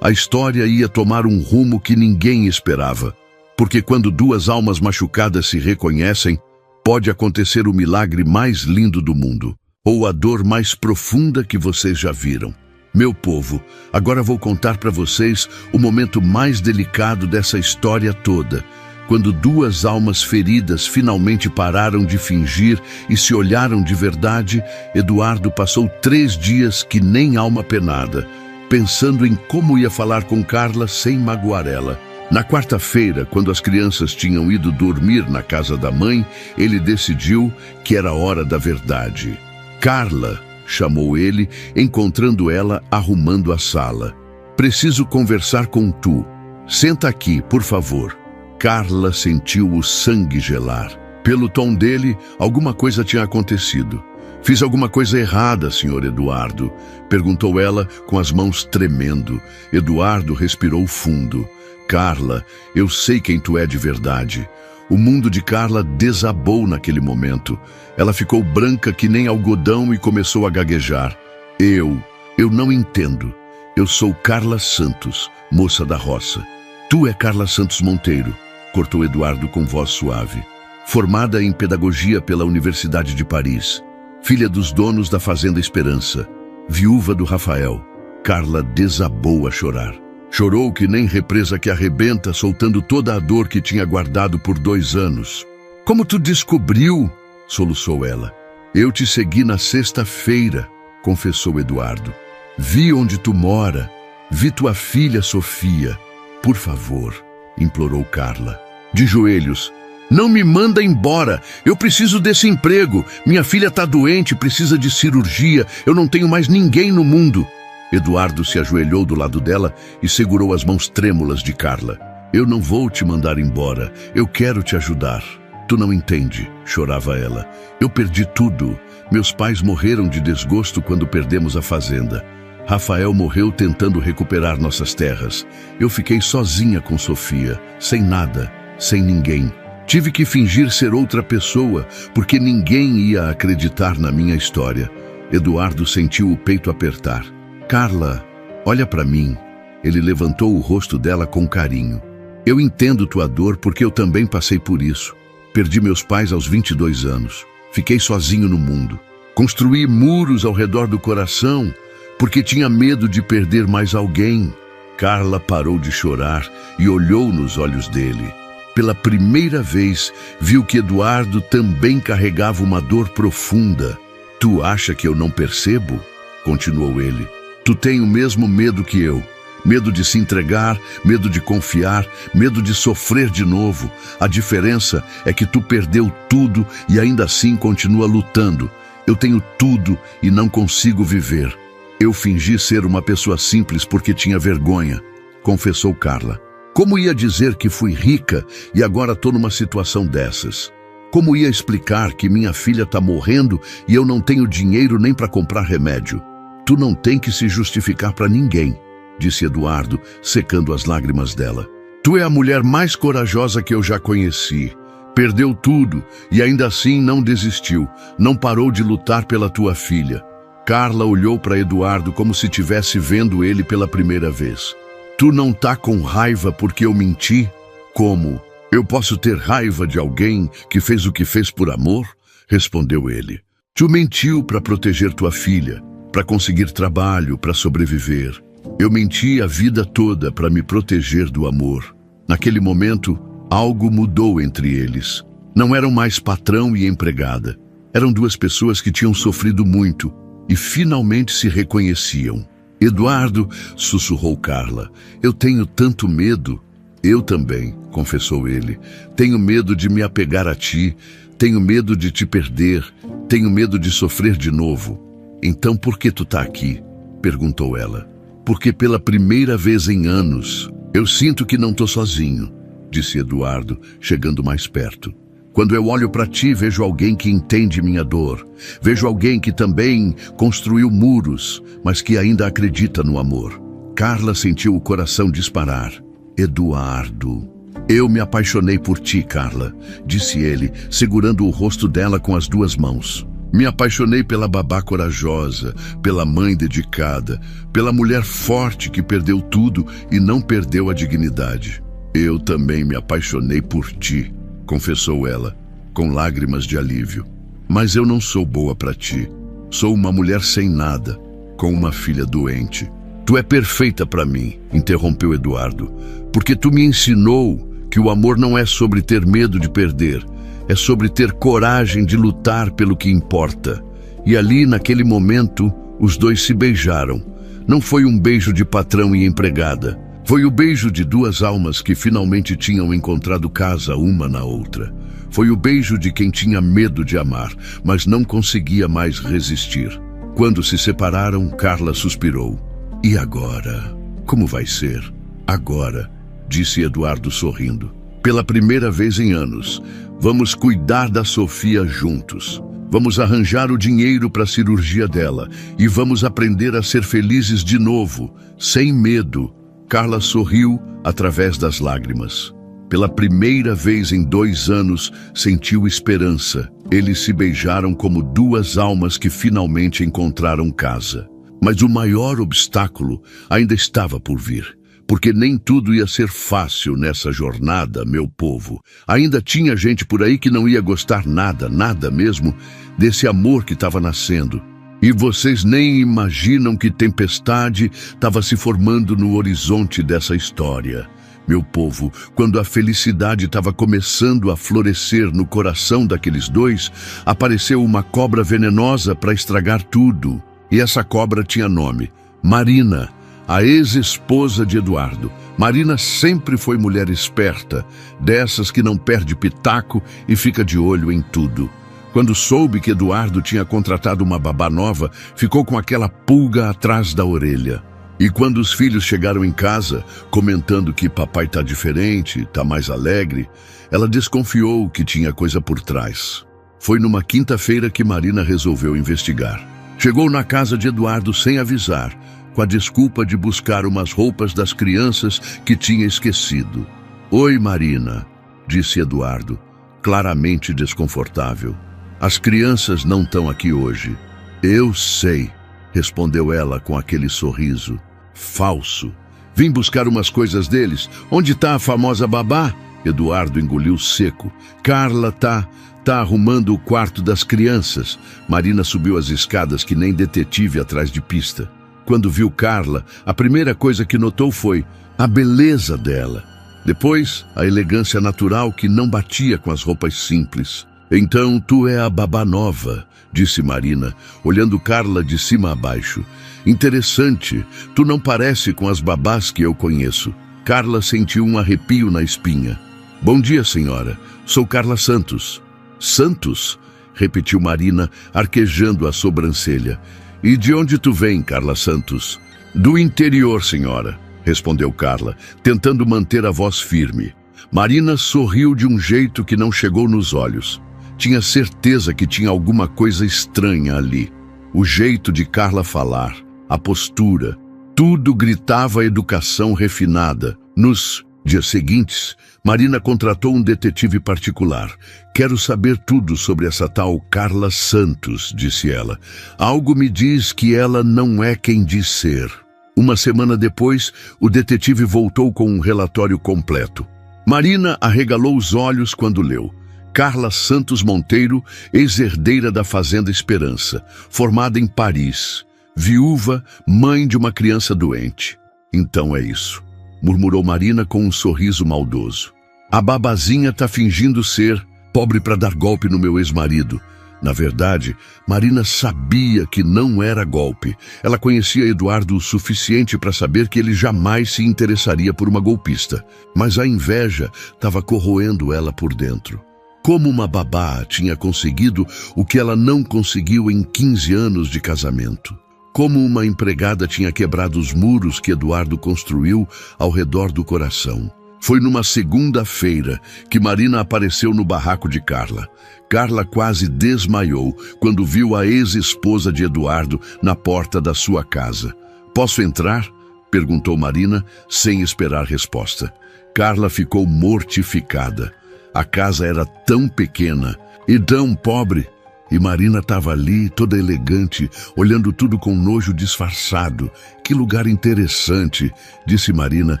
a história ia tomar um rumo que ninguém esperava. Porque quando duas almas machucadas se reconhecem, pode acontecer o milagre mais lindo do mundo, ou a dor mais profunda que vocês já viram. Meu povo, agora vou contar para vocês o momento mais delicado dessa história toda, quando duas almas feridas finalmente pararam de fingir e se olharam de verdade. Eduardo passou 3 dias que nem alma penada, pensando em como ia falar com Carla sem magoar ela. Na quarta-feira, quando as crianças tinham ido dormir na casa da mãe, ele decidiu que era hora da verdade. "Carla", chamou ele, encontrando ela arrumando a sala. "Preciso conversar com tu. Senta aqui, por favor." Carla sentiu o sangue gelar. Pelo tom dele, alguma coisa tinha acontecido. "Fiz alguma coisa errada, Sr. Eduardo?", perguntou ela com as mãos tremendo. Eduardo respirou fundo. "Carla, eu sei quem tu é de verdade." O mundo de Carla desabou naquele momento. Ela ficou branca que nem algodão e começou a gaguejar. Eu não entendo. Eu sou Carla Santos, moça da roça." "Tu é Carla Santos Monteiro", cortou Eduardo com voz suave. "Formada em pedagogia pela Universidade de Paris. Filha dos donos da Fazenda Esperança. Viúva do Rafael." Carla desabou a chorar. Chorou que nem represa que arrebenta, soltando toda a dor que tinha guardado por 2 anos. "Como tu descobriu?", soluçou ela. "Eu te segui na sexta-feira", confessou Eduardo. "Vi onde tu mora. Vi tua filha Sofia. Por favor", implorou Carla. De joelhos: "Não me manda embora. Eu preciso desse emprego. Minha filha está doente, precisa de cirurgia. Eu não tenho mais ninguém no mundo." Eduardo se ajoelhou do lado dela e segurou as mãos trêmulas de Carla. "Eu não vou te mandar embora. Eu quero te ajudar." "Tu não entende", chorava ela. "Eu perdi tudo. Meus pais morreram de desgosto quando perdemos a fazenda. Rafael morreu tentando recuperar nossas terras. Eu fiquei sozinha com Sofia, sem nada, sem ninguém. Tive que fingir ser outra pessoa, porque ninguém ia acreditar na minha história." Eduardo sentiu o peito apertar. "Carla, olha para mim." Ele levantou o rosto dela com carinho. "Eu entendo tua dor porque eu também passei por isso. Perdi meus pais aos 22 anos. Fiquei sozinho no mundo. Construí muros ao redor do coração porque tinha medo de perder mais alguém." Carla parou de chorar e olhou nos olhos dele. Pela primeira vez, viu que Eduardo também carregava uma dor profunda. "Tu acha que eu não percebo?", continuou ele. "Tu tem o mesmo medo que eu. Medo de se entregar, medo de confiar, medo de sofrer de novo. A diferença é que tu perdeu tudo e ainda assim continua lutando. Eu tenho tudo e não consigo viver. Eu fingi ser uma pessoa simples porque tinha vergonha", confessou Carla. "Como ia dizer que fui rica e agora estou numa situação dessas? Como ia explicar que minha filha está morrendo e eu não tenho dinheiro nem para comprar remédio?" "Tu não tem que se justificar para ninguém", disse Eduardo, secando as lágrimas dela. "Tu é a mulher mais corajosa que eu já conheci. Perdeu tudo e ainda assim não desistiu, não parou de lutar pela tua filha." Carla olhou para Eduardo como se estivesse vendo ele pela primeira vez. "Tu não tá com raiva porque eu menti? Como? Eu posso ter raiva de alguém que fez o que fez por amor?", respondeu ele. "Tu mentiu para proteger tua filha, para conseguir trabalho, para sobreviver. Eu menti a vida toda para me proteger do amor." Naquele momento, algo mudou entre eles. Não eram mais patrão e empregada. Eram duas pessoas que tinham sofrido muito e finalmente se reconheciam. Eduardo, sussurrou Carla, eu tenho tanto medo. Eu também, confessou ele. Tenho medo de me apegar a ti, tenho medo de te perder, tenho medo de sofrer de novo. Então por que tu tá aqui? Perguntou ela. Porque pela primeira vez em anos, eu sinto que não tô sozinho, disse Eduardo, chegando mais perto. Quando eu olho para ti, vejo alguém que entende minha dor. Vejo alguém que também construiu muros, mas que ainda acredita no amor. Carla sentiu o coração disparar. Eduardo. Eu me apaixonei por ti, Carla, disse ele, segurando o rosto dela com as duas mãos. Me apaixonei pela babá corajosa, pela mãe dedicada, pela mulher forte que perdeu tudo e não perdeu a dignidade. Eu também me apaixonei por ti, confessou ela, com lágrimas de alívio. Mas eu não sou boa para ti. Sou uma mulher sem nada, com uma filha doente. Tu é perfeita para mim, interrompeu Eduardo, porque tu me ensinou que o amor não é sobre ter medo de perder, é sobre ter coragem de lutar pelo que importa. E ali, naquele momento, os dois se beijaram. Não foi um beijo de patrão e empregada. Foi o beijo de duas almas que finalmente tinham encontrado casa uma na outra. Foi o beijo de quem tinha medo de amar, mas não conseguia mais resistir. Quando se separaram, Carla suspirou. E agora? Como vai ser? Agora, disse Eduardo sorrindo. Pela primeira vez em anos, vamos cuidar da Sofia juntos. Vamos arranjar o dinheiro para a cirurgia dela e vamos aprender a ser felizes de novo, sem medo. Carla sorriu através das lágrimas. Pela primeira vez em 2 anos, sentiu esperança. Eles se beijaram como duas almas que finalmente encontraram casa. Mas o maior obstáculo ainda estava por vir. Porque nem tudo ia ser fácil nessa jornada, meu povo. Ainda tinha gente por aí que não ia gostar nada mesmo, desse amor que estava nascendo. E vocês nem imaginam que tempestade estava se formando no horizonte dessa história. Meu povo, quando a felicidade estava começando a florescer no coração daqueles dois, apareceu uma cobra venenosa para estragar tudo. E essa cobra tinha nome, Marina, a ex-esposa de Eduardo. Marina sempre foi mulher esperta, dessas que não perde pitaco e fica de olho em tudo. Quando soube que Eduardo tinha contratado uma babá nova, ficou com aquela pulga atrás da orelha. E quando os filhos chegaram em casa, comentando que papai tá diferente, tá mais alegre, ela desconfiou que tinha coisa por trás. Foi numa quinta-feira que Marina resolveu investigar. Chegou na casa de Eduardo sem avisar, com a desculpa de buscar umas roupas das crianças que tinha esquecido. Oi, Marina, disse Eduardo, claramente desconfortável. As crianças não estão aqui hoje. Eu sei, respondeu ela com aquele sorriso. Falso. Vim buscar umas coisas deles. Onde está a famosa babá? Eduardo engoliu seco. Carla tá arrumando o quarto das crianças. Marina subiu as escadas que nem detetive atrás de pista. Quando viu Carla, a primeira coisa que notou foi a beleza dela. Depois, a elegância natural que não batia com as roupas simples. Então, tu é a babá nova, disse Marina, olhando Carla de cima a baixo. Interessante, tu não parece com as babás que eu conheço. Carla sentiu um arrepio na espinha. Bom dia, senhora. Sou Carla Santos. Santos? Repetiu Marina, arquejando a sobrancelha. E de onde tu vem, Carla Santos? Do interior, senhora, respondeu Carla, tentando manter a voz firme. Marina sorriu de um jeito que não chegou nos olhos. Tinha certeza que tinha alguma coisa estranha ali. O jeito de Carla falar, a postura, tudo gritava educação refinada. Nos dias seguintes, Marina contratou um detetive particular. Quero saber tudo sobre essa tal Carla Santos, disse ela. Algo me diz que ela não é quem diz ser. Uma semana depois, o detetive voltou com um relatório completo. Marina arregalou os olhos quando leu. Carla Santos Monteiro, ex-herdeira da Fazenda Esperança, formada em Paris, viúva, mãe de uma criança doente. Então é isso, murmurou Marina com um sorriso maldoso. A babazinha tá fingindo ser pobre para dar golpe no meu ex-marido. Na verdade, Marina sabia que não era golpe. Ela conhecia Eduardo o suficiente para saber que ele jamais se interessaria por uma golpista. Mas a inveja estava corroendo ela por dentro. Como uma babá tinha conseguido o que ela não conseguiu em 15 anos de casamento. Como uma empregada tinha quebrado os muros que Eduardo construiu ao redor do coração. Foi numa segunda-feira que Marina apareceu no barraco de Carla. Carla quase desmaiou quando viu a ex-esposa de Eduardo na porta da sua casa. "Posso entrar?" perguntou Marina, sem esperar resposta. Carla ficou mortificada. A casa era tão pequena e tão pobre. E Marina estava ali, toda elegante, olhando tudo com nojo disfarçado. "Que lugar interessante", disse Marina,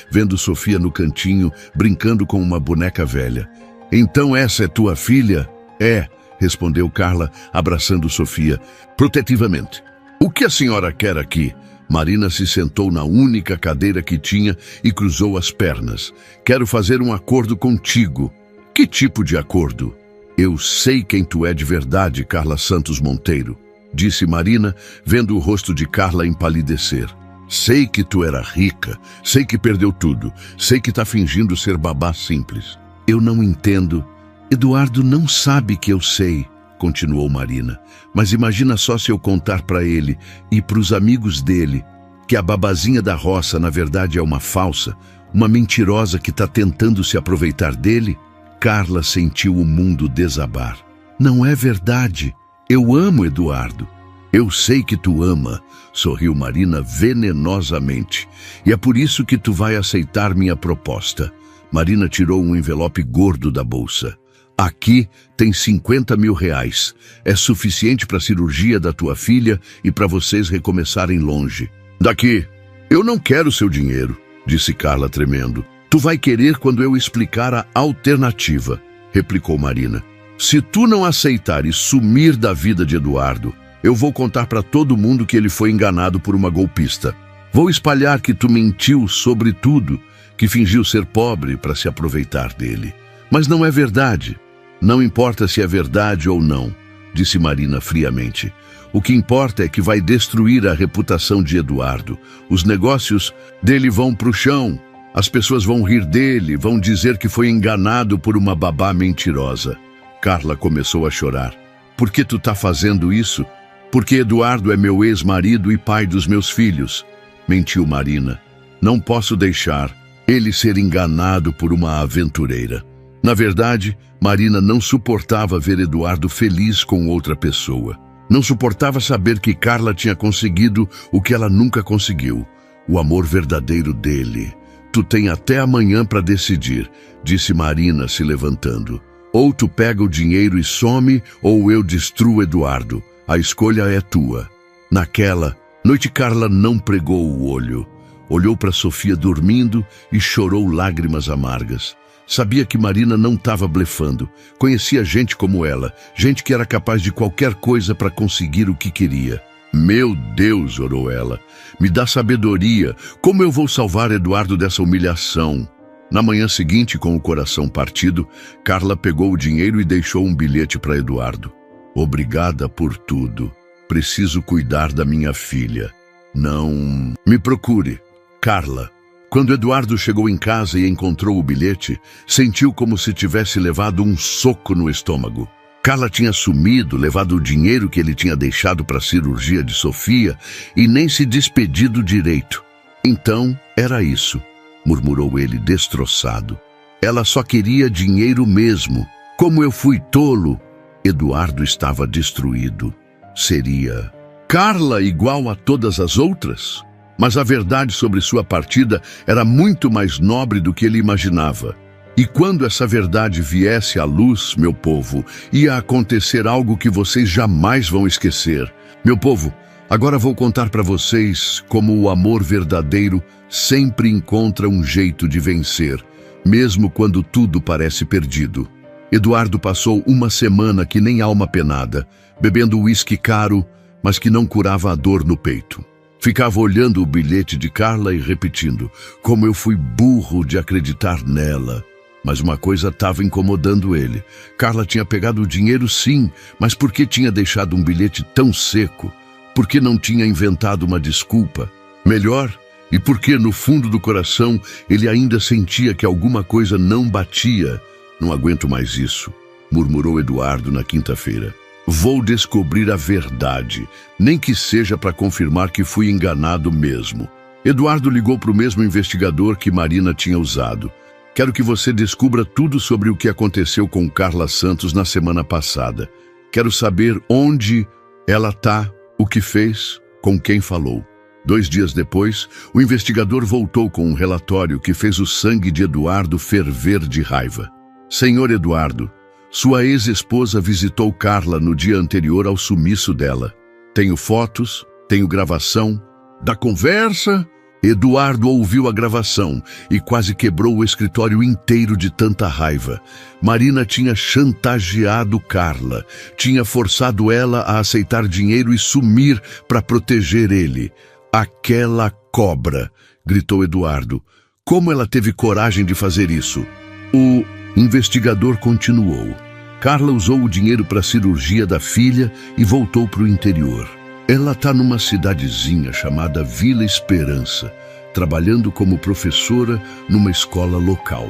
vendo Sofia no cantinho, brincando com uma boneca velha. "Então essa é tua filha?" "É", respondeu Carla, abraçando Sofia, protetivamente. "O que a senhora quer aqui?" Marina se sentou na única cadeira que tinha e cruzou as pernas. "Quero fazer um acordo contigo." "Que tipo de acordo?" "Eu sei quem tu é de verdade, Carla Santos Monteiro", disse Marina, vendo o rosto de Carla empalidecer. "Sei que tu era rica, sei que perdeu tudo, sei que tá fingindo ser babá simples." "Eu não entendo." "Eduardo não sabe que eu sei", continuou Marina. "Mas imagina só se eu contar para ele e para os amigos dele que a babazinha da roça na verdade é uma falsa, uma mentirosa que tá tentando se aproveitar dele." Carla sentiu o mundo desabar. "Não é verdade. Eu amo Eduardo." "Eu sei que tu ama", sorriu Marina venenosamente. "E é por isso que tu vai aceitar minha proposta." Marina tirou um envelope gordo da bolsa. "Aqui tem 50 mil reais. É suficiente para a cirurgia da tua filha e para vocês recomeçarem longe." "Daqui." "Eu não quero seu dinheiro", disse Carla tremendo. "Tu vai querer quando eu explicar a alternativa", replicou Marina. "Se tu não aceitares sumir da vida de Eduardo, eu vou contar para todo mundo que ele foi enganado por uma golpista. Vou espalhar que tu mentiu sobre tudo, que fingiu ser pobre para se aproveitar dele. Mas não é verdade." "Não importa se é verdade ou não", disse Marina friamente. "O que importa é que vai destruir a reputação de Eduardo. Os negócios dele vão pro chão. As pessoas vão rir dele, vão dizer que foi enganado por uma babá mentirosa." Carla começou a chorar. "Por que tu tá fazendo isso?" "Porque Eduardo é meu ex-marido e pai dos meus filhos", mentiu Marina. "Não posso deixar ele ser enganado por uma aventureira." Na verdade, Marina não suportava ver Eduardo feliz com outra pessoa. Não suportava saber que Carla tinha conseguido o que ela nunca conseguiu, o amor verdadeiro dele. "Tu tem até amanhã para decidir", disse Marina, se levantando. "Ou tu pega o dinheiro e some, ou eu destruo Eduardo. A escolha é tua." Naquela noite, Carla não pregou o olho. Olhou para Sofia dormindo e chorou lágrimas amargas. Sabia que Marina não estava blefando. Conhecia gente como ela, gente que era capaz de qualquer coisa para conseguir o que queria. "Meu Deus", orou ela, "me dá sabedoria. Como eu vou salvar Eduardo dessa humilhação?" Na manhã seguinte, com o coração partido, Carla pegou o dinheiro e deixou um bilhete para Eduardo. "Obrigada por tudo. Preciso cuidar da minha filha. Não me procure. Carla." Quando Eduardo chegou em casa e encontrou o bilhete, sentiu como se tivesse levado um soco no estômago. Carla tinha sumido, levado o dinheiro que ele tinha deixado para a cirurgia de Sofia e nem se despedido direito. "Então, era isso", murmurou ele destroçado. "Ela só queria dinheiro mesmo. Como eu fui tolo." Eduardo estava destruído. Seria Carla igual a todas as outras? Mas a verdade sobre sua partida era muito mais nobre do que ele imaginava. E quando essa verdade viesse à luz, meu povo, ia acontecer algo que vocês jamais vão esquecer. Meu povo, agora vou contar para vocês como o amor verdadeiro sempre encontra um jeito de vencer, mesmo quando tudo parece perdido. Eduardo passou uma semana que nem alma penada, bebendo uísque caro, mas que não curava a dor no peito. Ficava olhando o bilhete de Carla e repetindo: "Como eu fui burro de acreditar nela." Mas uma coisa estava incomodando ele. Carla tinha pegado o dinheiro, sim, mas por que tinha deixado um bilhete tão seco? Por que não tinha inventado uma desculpa? Melhor, e porque no fundo do coração ele ainda sentia que alguma coisa não batia. Não aguento mais isso, murmurou Eduardo na quinta-feira. Vou descobrir a verdade, nem que seja para confirmar que fui enganado mesmo. Eduardo ligou para o mesmo investigador que Marina tinha usado. Quero que você descubra tudo sobre o que aconteceu com Carla Santos na semana passada. Quero saber onde ela está, o que fez, com quem falou. 2 dias depois, o investigador voltou com um relatório que fez o sangue de Eduardo ferver de raiva. Senhor Eduardo, sua ex-esposa visitou Carla no dia anterior ao sumiço dela. Tenho fotos, tenho gravação da conversa. Eduardo ouviu a gravação e quase quebrou o escritório inteiro de tanta raiva. Marina tinha chantageado Carla, tinha forçado ela a aceitar dinheiro e sumir para proteger ele. Aquela cobra, gritou Eduardo. Como ela teve coragem de fazer isso? O investigador continuou. Carla usou o dinheiro para a cirurgia da filha e voltou para o interior. Ela está numa cidadezinha chamada Vila Esperança, trabalhando como professora numa escola local.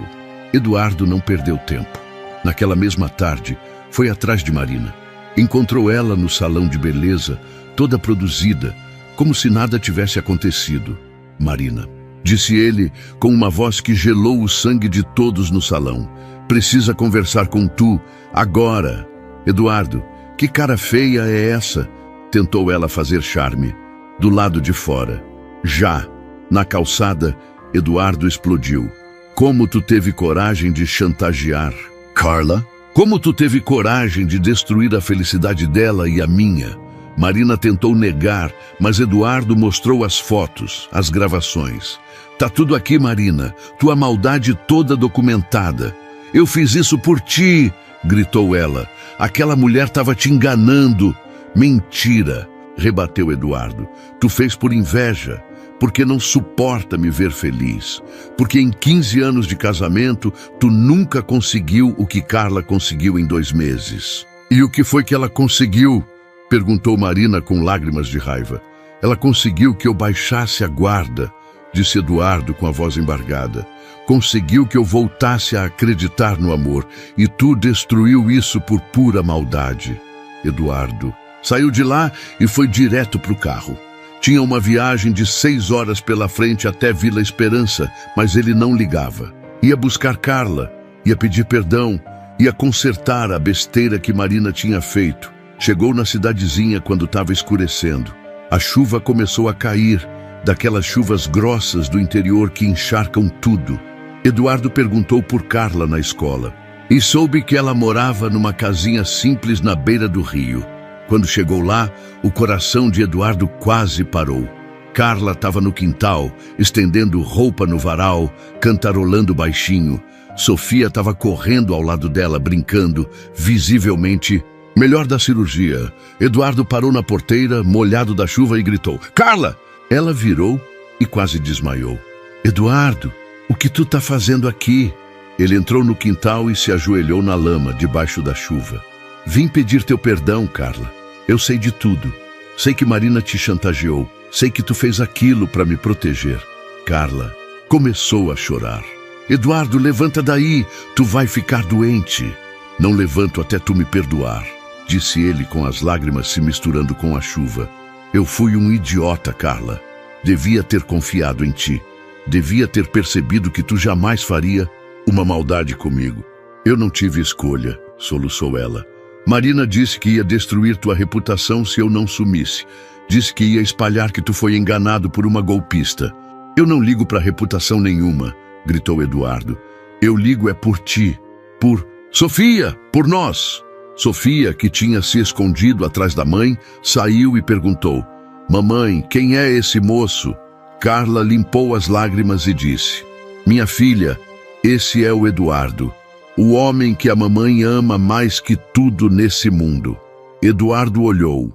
Eduardo não perdeu tempo. Naquela mesma tarde, foi atrás de Marina. Encontrou ela no salão de beleza, toda produzida, como se nada tivesse acontecido. Marina, disse ele com uma voz que gelou o sangue de todos no salão. Precisa conversar com tu, agora. Eduardo, que cara feia é essa? Tentou ela fazer charme. Do lado de fora. Já, na calçada, Eduardo explodiu. Como tu teve coragem de chantagear Carla? Como tu teve coragem de destruir a felicidade dela e a minha? Marina tentou negar, mas Eduardo mostrou as fotos, as gravações. Tá tudo aqui, Marina. Tua maldade toda documentada. Eu fiz isso por ti, gritou ela. Aquela mulher estava te enganando. Mentira, rebateu Eduardo. Tu fez por inveja, porque não suporta me ver feliz. Porque em 15 anos de casamento, tu nunca conseguiu o que Carla conseguiu em 2 meses. E o que foi que ela conseguiu? Perguntou Marina com lágrimas de raiva. Ela conseguiu que eu baixasse a guarda, disse Eduardo com a voz embargada. Conseguiu que eu voltasse a acreditar no amor, e tu destruiu isso por pura maldade. Eduardo saiu de lá e foi direto para o carro. Tinha uma viagem de 6 horas pela frente até Vila Esperança, mas ele não ligava. Ia buscar Carla, ia pedir perdão, ia consertar a besteira que Marina tinha feito. Chegou na cidadezinha quando estava escurecendo. A chuva começou a cair, daquelas chuvas grossas do interior que encharcam tudo. Eduardo perguntou por Carla na escola e soube que ela morava numa casinha simples na beira do rio. Quando chegou lá, o coração de Eduardo quase parou. Carla estava no quintal, estendendo roupa no varal, cantarolando baixinho. Sofia estava correndo ao lado dela, brincando, visivelmente melhor da cirurgia. Eduardo parou na porteira, molhado da chuva, e gritou: Carla! Ela virou e quase desmaiou. Eduardo, o que tu tá fazendo aqui? Ele entrou no quintal e se ajoelhou na lama, debaixo da chuva. Vim pedir teu perdão, Carla. Eu sei de tudo. Sei que Marina te chantageou. Sei que tu fez aquilo para me proteger. Carla começou a chorar. Eduardo, levanta daí. Tu vai ficar doente. Não levanto até tu me perdoar, disse ele com as lágrimas se misturando com a chuva. Eu fui um idiota, Carla. Devia ter confiado em ti. Devia ter percebido que tu jamais faria uma maldade comigo. Eu não tive escolha, soluçou ela. Marina disse que ia destruir tua reputação se eu não sumisse. Disse que ia espalhar que tu foi enganado por uma golpista. Eu não ligo para reputação nenhuma, gritou Eduardo. Eu ligo é por ti, por Sofia, por nós. Sofia, que tinha se escondido atrás da mãe, saiu e perguntou: Mamãe, quem é esse moço? Carla limpou as lágrimas e disse: Minha filha, esse é o Eduardo. O homem que a mamãe ama mais que tudo nesse mundo. Eduardo olhou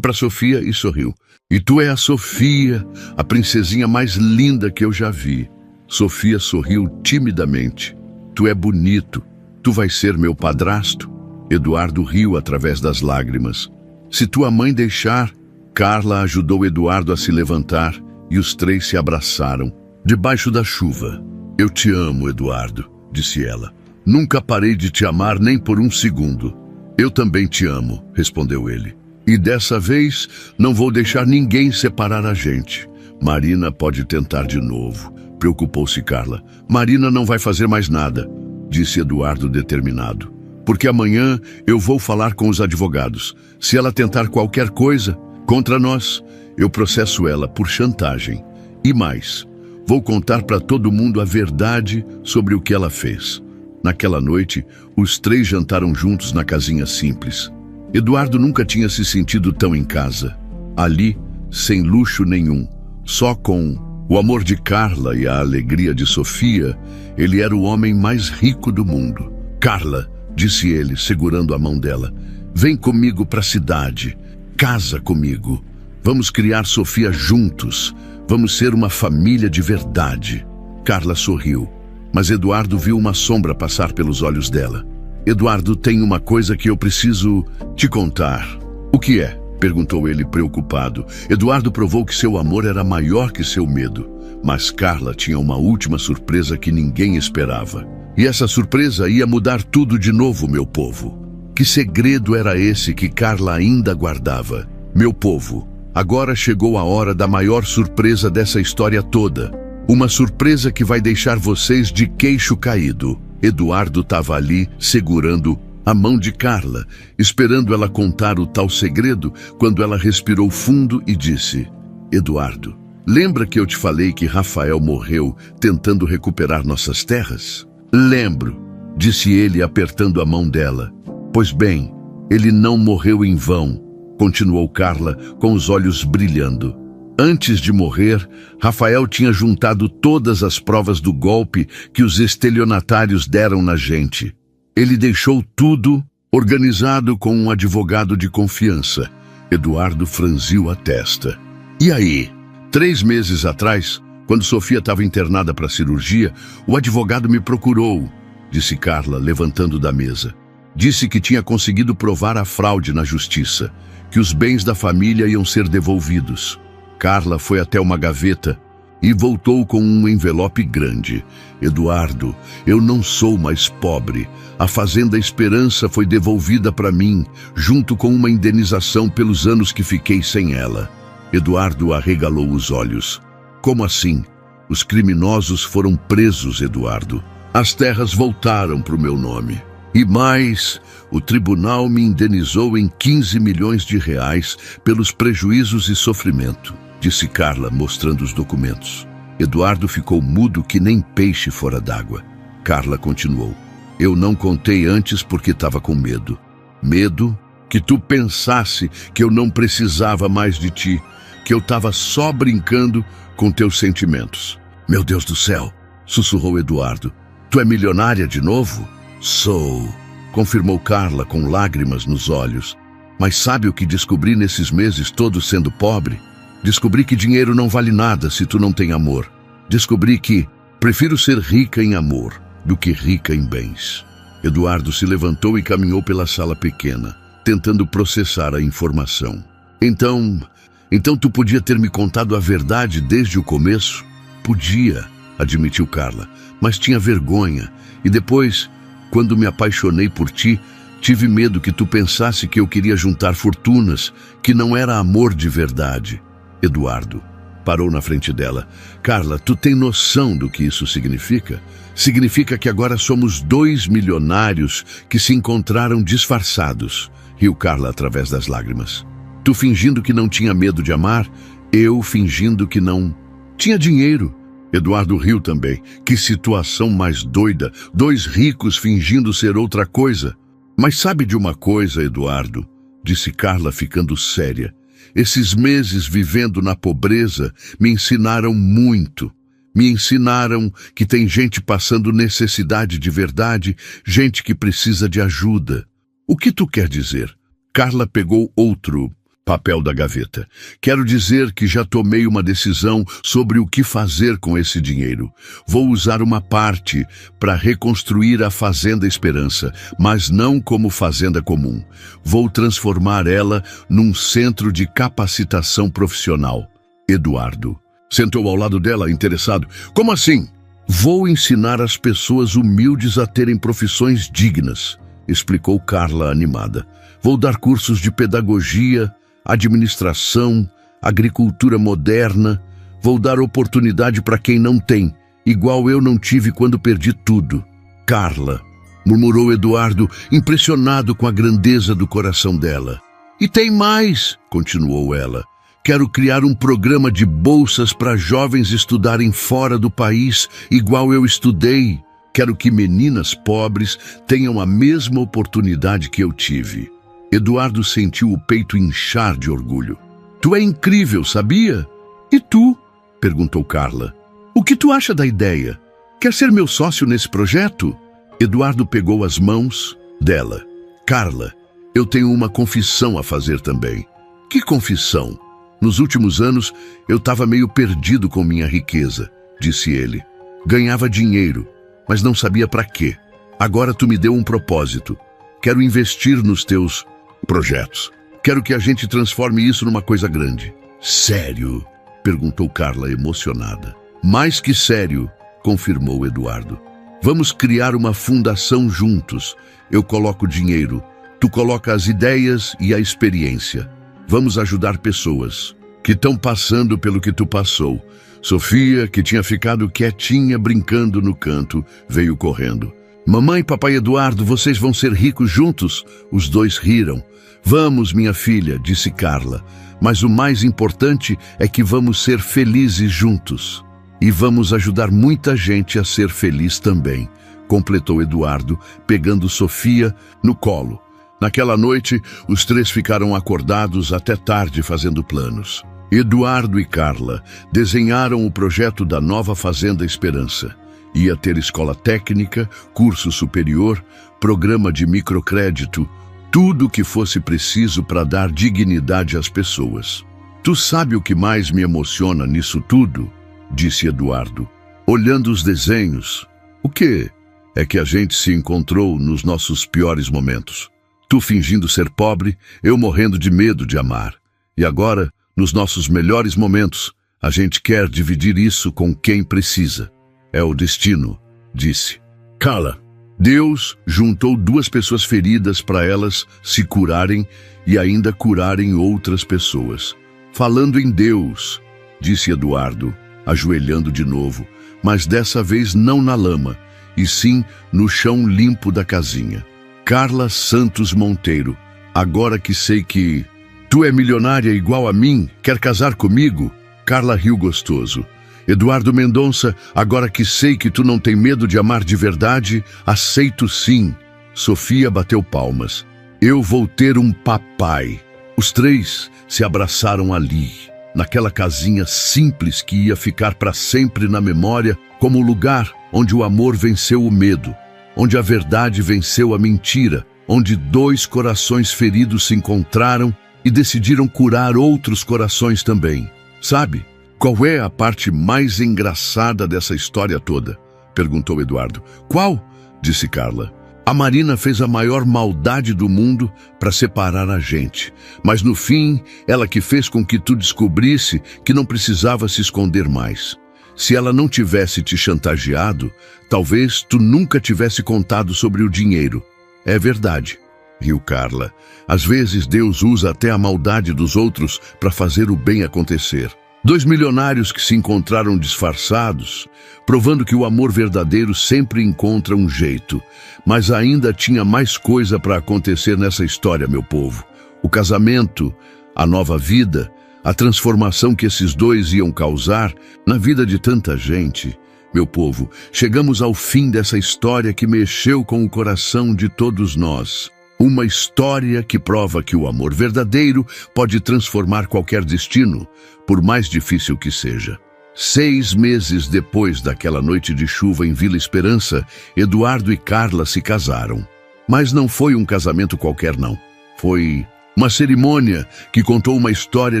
para Sofia e sorriu. E tu é a Sofia, a princesinha mais linda que eu já vi. Sofia sorriu timidamente. Tu é bonito. Tu vais ser meu padrasto? Eduardo riu através das lágrimas. Se tua mãe deixar... Carla ajudou Eduardo a se levantar e os três se abraçaram. Debaixo da chuva. Eu te amo, Eduardo, disse ela. Nunca parei de te amar nem por um segundo. Eu também te amo, respondeu ele. E dessa vez não vou deixar ninguém separar a gente. Marina pode tentar de novo, preocupou-se Carla. Marina não vai fazer mais nada, disse Eduardo determinado. Porque amanhã eu vou falar com os advogados. Se ela tentar qualquer coisa contra nós, eu processo ela por chantagem. E mais, vou contar para todo mundo a verdade sobre o que ela fez. Naquela noite, os três jantaram juntos na casinha simples. Eduardo nunca tinha se sentido tão em casa. Ali, sem luxo nenhum, só com o amor de Carla e a alegria de Sofia, ele era o homem mais rico do mundo. Carla, disse ele, segurando a mão dela, vem comigo para a cidade. Casa comigo. Vamos criar Sofia juntos. Vamos ser uma família de verdade. Carla sorriu, mas Eduardo viu uma sombra passar pelos olhos dela. Eduardo, tem uma coisa que eu preciso te contar. O que é? Perguntou ele preocupado. Eduardo provou que seu amor era maior que seu medo. Mas Carla tinha uma última surpresa que ninguém esperava. E essa surpresa ia mudar tudo de novo, meu povo. Que segredo era esse que Carla ainda guardava? Meu povo, agora chegou a hora da maior surpresa dessa história toda. Uma surpresa que vai deixar vocês de queixo caído. Eduardo estava ali, segurando a mão de Carla, esperando ela contar o tal segredo, quando ela respirou fundo e disse: Eduardo, lembra que eu te falei que Rafael morreu tentando recuperar nossas terras? Lembro, disse ele apertando a mão dela. Pois bem, ele não morreu em vão, continuou Carla com os olhos brilhando. Antes de morrer, Rafael tinha juntado todas as provas do golpe que os estelionatários deram na gente. Ele deixou tudo organizado com um advogado de confiança. Eduardo franziu a testa. E aí? 3 meses atrás, quando Sofia estava internada para cirurgia, o advogado me procurou, disse Carla, levantando da mesa. Disse que tinha conseguido provar a fraude na justiça, que os bens da família iam ser devolvidos. Carla foi até uma gaveta e voltou com um envelope grande. Eduardo, eu não sou mais pobre. A Fazenda Esperança foi devolvida para mim, junto com uma indenização pelos anos que fiquei sem ela. Eduardo arregalou os olhos. Como assim? Os criminosos foram presos, Eduardo. As terras voltaram para o meu nome. E mais, o tribunal me indenizou em 15 milhões de reais pelos prejuízos e sofrimento, disse Carla, mostrando os documentos. Eduardo ficou mudo que nem peixe fora d'água. Carla continuou. Eu não contei antes porque estava com medo. Medo que tu pensasse que eu não precisava mais de ti, que eu estava só brincando com teus sentimentos. Meu Deus do céu, sussurrou Eduardo. Tu é milionária de novo? Sou, confirmou Carla com lágrimas nos olhos. Mas sabe o que descobri nesses meses todos sendo pobre? Descobri que dinheiro não vale nada se tu não tem amor. Descobri que prefiro ser rica em amor do que rica em bens. Eduardo se levantou e caminhou pela sala pequena, tentando processar a informação. Então tu podia ter me contado a verdade desde o começo? Podia, admitiu Carla, mas tinha vergonha. E depois, quando me apaixonei por ti, tive medo que tu pensasse que eu queria juntar fortunas, que não era amor de verdade. Eduardo parou na frente dela. Carla, tu tem noção do que isso significa? Significa que agora somos 2 milionários que se encontraram disfarçados, riu Carla através das lágrimas. Tu fingindo que não tinha medo de amar, eu fingindo que não tinha dinheiro. Eduardo riu também. Que situação mais doida, 2 ricos fingindo ser outra coisa. Mas sabe de uma coisa, Eduardo? Disse Carla ficando séria. Esses meses vivendo na pobreza me ensinaram muito. Me ensinaram que tem gente passando necessidade de verdade, gente que precisa de ajuda. O que tu quer dizer? Carla pegou outro Papel da gaveta. Quero dizer que já tomei uma decisão sobre o que fazer com esse dinheiro. Vou usar uma parte para reconstruir a Fazenda Esperança, mas não como fazenda comum. Vou transformar ela num centro de capacitação profissional. Eduardo sentou ao lado dela, interessado. Como assim? Vou ensinar as pessoas humildes a terem profissões dignas, explicou Carla animada. Vou dar cursos de pedagogia, administração, agricultura moderna. Vou dar oportunidade para quem não tem, igual eu não tive quando perdi tudo. Carla, murmurou Eduardo, impressionado com a grandeza do coração dela. E tem mais, continuou ela. Quero criar um programa de bolsas para jovens estudarem fora do país, igual eu estudei. Quero que meninas pobres tenham a mesma oportunidade que eu tive. Eduardo sentiu o peito inchar de orgulho. Tu é incrível, sabia? E tu? Perguntou Carla. O que tu acha da ideia? Quer ser meu sócio nesse projeto? Eduardo pegou as mãos dela. Carla, eu tenho uma confissão a fazer também. Que confissão? Nos últimos anos, eu estava meio perdido com minha riqueza, disse ele. Ganhava dinheiro, mas não sabia para quê. Agora tu me deu um propósito. Quero investir nos teus projetos. Quero que a gente transforme isso numa coisa grande. Sério? Perguntou Carla, emocionada. Mais que sério, confirmou Eduardo. Vamos criar uma fundação juntos. Eu coloco dinheiro, tu coloca as ideias e a experiência. Vamos ajudar pessoas que estão passando pelo que tu passou. Sofia, que tinha ficado quietinha brincando no canto, veio correndo. Mamãe e papai Eduardo, vocês vão ser ricos juntos? Os dois riram. Vamos, minha filha, disse Carla. Mas o mais importante é que vamos ser felizes juntos. E vamos ajudar muita gente a ser feliz também, completou Eduardo, pegando Sofia no colo. Naquela noite, os três ficaram acordados até tarde fazendo planos. Eduardo e Carla desenharam o projeto da nova Fazenda Esperança. Ia ter escola técnica, curso superior, programa de microcrédito, tudo o que fosse preciso para dar dignidade às pessoas. Tu sabe o que mais me emociona nisso tudo? Disse Eduardo, olhando os desenhos. O quê? É que a gente se encontrou nos nossos piores momentos. Tu fingindo ser pobre, eu morrendo de medo de amar. E agora, nos nossos melhores momentos, a gente quer dividir isso com quem precisa. É o destino, disse. Carla, Deus juntou duas pessoas feridas para elas se curarem e ainda curarem outras pessoas. Falando em Deus, disse Eduardo, ajoelhando de novo, mas dessa vez não na lama, e sim no chão limpo da casinha. Carla Santos Monteiro, agora que sei que tu é milionária igual a mim, quer casar comigo? Carla riu gostoso. Eduardo Mendonça, agora que sei que tu não tem medo de amar de verdade, aceito sim. Sofia bateu palmas. Eu vou ter um papai. Os três se abraçaram ali, naquela casinha simples que ia ficar para sempre na memória como o lugar onde o amor venceu o medo, onde a verdade venceu a mentira, onde dois corações feridos se encontraram e decidiram curar outros corações também. Sabe? Qual é a parte mais engraçada dessa história toda? Perguntou Eduardo. Qual? Disse Carla. A Marina fez a maior maldade do mundo para separar a gente. Mas no fim, ela que fez com que tu descobrisse que não precisava se esconder mais. Se ela não tivesse te chantageado, talvez tu nunca tivesse contado sobre o dinheiro. É verdade, riu Carla. Às vezes Deus usa até a maldade dos outros para fazer o bem acontecer. Dois milionários que se encontraram disfarçados, provando que o amor verdadeiro sempre encontra um jeito. Mas ainda tinha mais coisa para acontecer nessa história, meu povo. O casamento, a nova vida, a transformação que esses dois iam causar na vida de tanta gente. Meu povo, chegamos ao fim dessa história que mexeu com o coração de todos nós. Uma história que prova que o amor verdadeiro pode transformar qualquer destino, por mais difícil que seja. 6 meses depois daquela noite de chuva em Vila Esperança, Eduardo e Carla se casaram. Mas não foi um casamento qualquer, não. Foi Uma cerimônia que contou uma história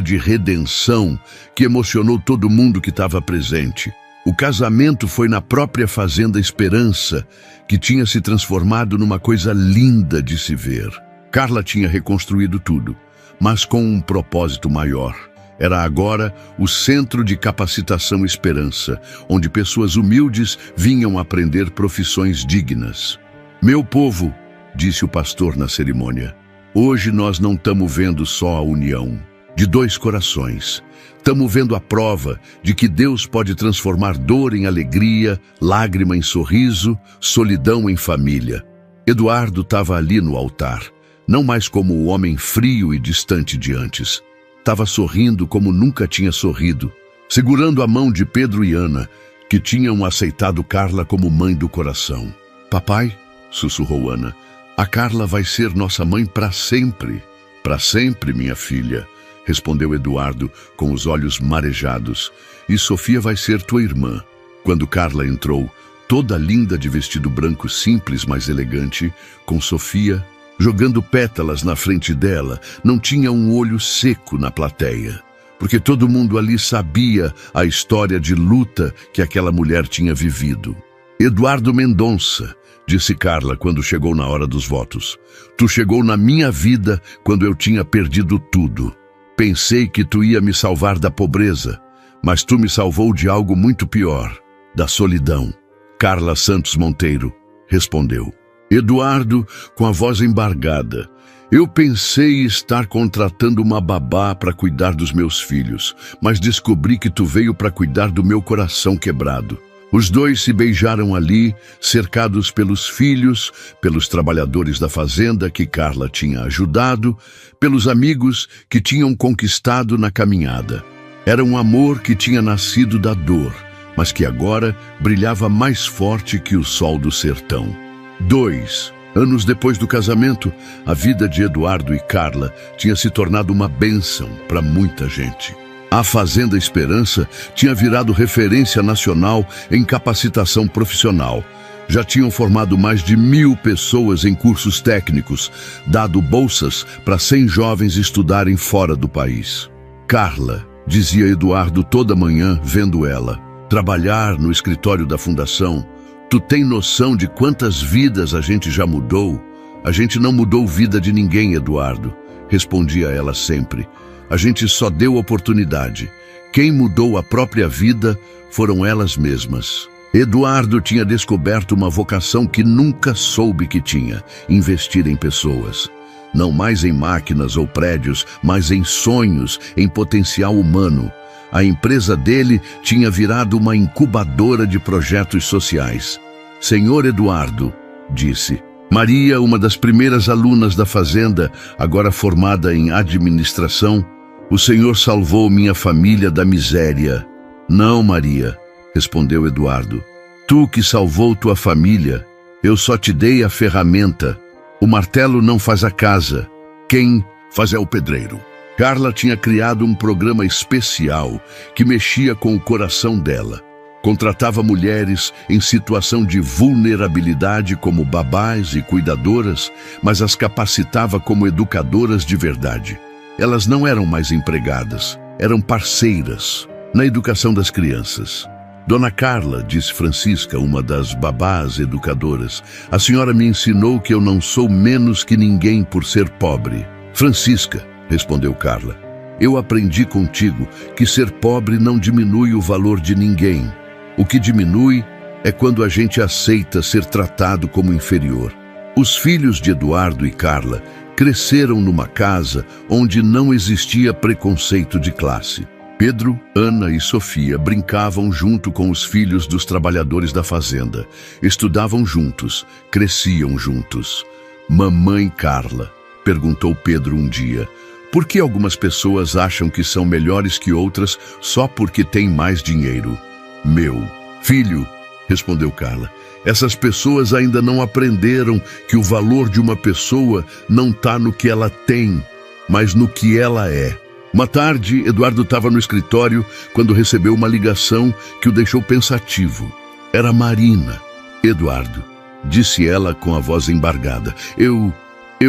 de redenção que emocionou todo mundo que estava presente. O casamento foi na própria Fazenda Esperança, que tinha se transformado numa coisa linda de se ver. Carla tinha reconstruído tudo, mas com um propósito maior. Era agora o Centro de Capacitação Esperança, onde pessoas humildes vinham aprender profissões dignas. Meu povo, disse o pastor na cerimônia, hoje nós não estamos vendo só a união de dois corações. Estamos vendo a prova de que Deus pode transformar dor em alegria, lágrima em sorriso, solidão em família. Eduardo estava ali no altar, não mais como o homem frio e distante de antes. Estava sorrindo como nunca tinha sorrido, segurando a mão de Pedro e Ana, que tinham aceitado Carla como mãe do coração. Papai, sussurrou Ana, a Carla vai ser nossa mãe para sempre. Para sempre, minha filha, respondeu Eduardo com os olhos marejados. E Sofia vai ser tua irmã. Quando Carla entrou, toda linda de vestido branco simples, mas elegante, com Sofia jogando pétalas na frente dela, não tinha um olho seco na plateia, porque todo mundo ali sabia a história de luta que aquela mulher tinha vivido. Eduardo Mendonça, disse Carla quando chegou na hora dos votos. Tu chegou na minha vida quando eu tinha perdido tudo. Pensei que tu ia me salvar da pobreza, mas tu me salvou de algo muito pior, da solidão. Carla Santos Monteiro respondeu. Eduardo, com a voz embargada, eu pensei estar contratando uma babá para cuidar dos meus filhos, mas descobri que tu veio para cuidar do meu coração quebrado. Os dois se beijaram ali, cercados pelos filhos, pelos trabalhadores da fazenda que Carla tinha ajudado, pelos amigos que tinham conquistado na caminhada. Era um amor que tinha nascido da dor, mas que agora brilhava mais forte que o sol do sertão. 2 anos depois do casamento, a vida de Eduardo e Carla tinha se tornado uma bênção para muita gente. A Fazenda Esperança tinha virado referência nacional em capacitação profissional. Já tinham formado mais de 1.000 pessoas em cursos técnicos, dado bolsas para 100 jovens estudarem fora do país. Carla, dizia Eduardo toda manhã, vendo ela trabalhar no escritório da fundação, tu tem noção de quantas vidas a gente já mudou? A gente não mudou vida de ninguém, Eduardo, respondia ela sempre. A gente só deu oportunidade. Quem mudou a própria vida foram elas mesmas. Eduardo tinha descoberto uma vocação que nunca soube que tinha: investir em pessoas. Não mais em máquinas ou prédios, mas em sonhos, em potencial humano. A empresa dele tinha virado uma incubadora de projetos sociais. Senhor Eduardo, disse, Maria, uma das primeiras alunas da fazenda, agora formada em administração, o Senhor salvou minha família da miséria. Não, Maria, respondeu Eduardo. Tu que salvou tua família, eu só te dei a ferramenta. O martelo não faz a casa. Quem faz é o pedreiro. Carla tinha criado um programa especial que mexia com o coração dela. Contratava mulheres em situação de vulnerabilidade como babás e cuidadoras, mas as capacitava como educadoras de verdade. Elas não eram mais empregadas, eram parceiras na educação das crianças. Dona Carla, disse Francisca, uma das babás educadoras, a senhora me ensinou que eu não sou menos que ninguém por ser pobre. Francisca, respondeu Carla, eu aprendi contigo que ser pobre não diminui o valor de ninguém. O que diminui é quando a gente aceita ser tratado como inferior. Os filhos de Eduardo e Carla cresceram numa casa onde não existia preconceito de classe. Pedro, Ana e Sofia brincavam junto com os filhos dos trabalhadores da fazenda. Estudavam juntos, cresciam juntos. Mamãe Carla, perguntou Pedro um dia, por que algumas pessoas acham que são melhores que outras só porque têm mais dinheiro? Meu filho, respondeu Carla, essas pessoas ainda não aprenderam que o valor de uma pessoa não está no que ela tem, mas no que ela é. Uma tarde, Eduardo estava no escritório quando recebeu uma ligação que o deixou pensativo. Era Marina. Eduardo, disse ela com a voz embargada, eu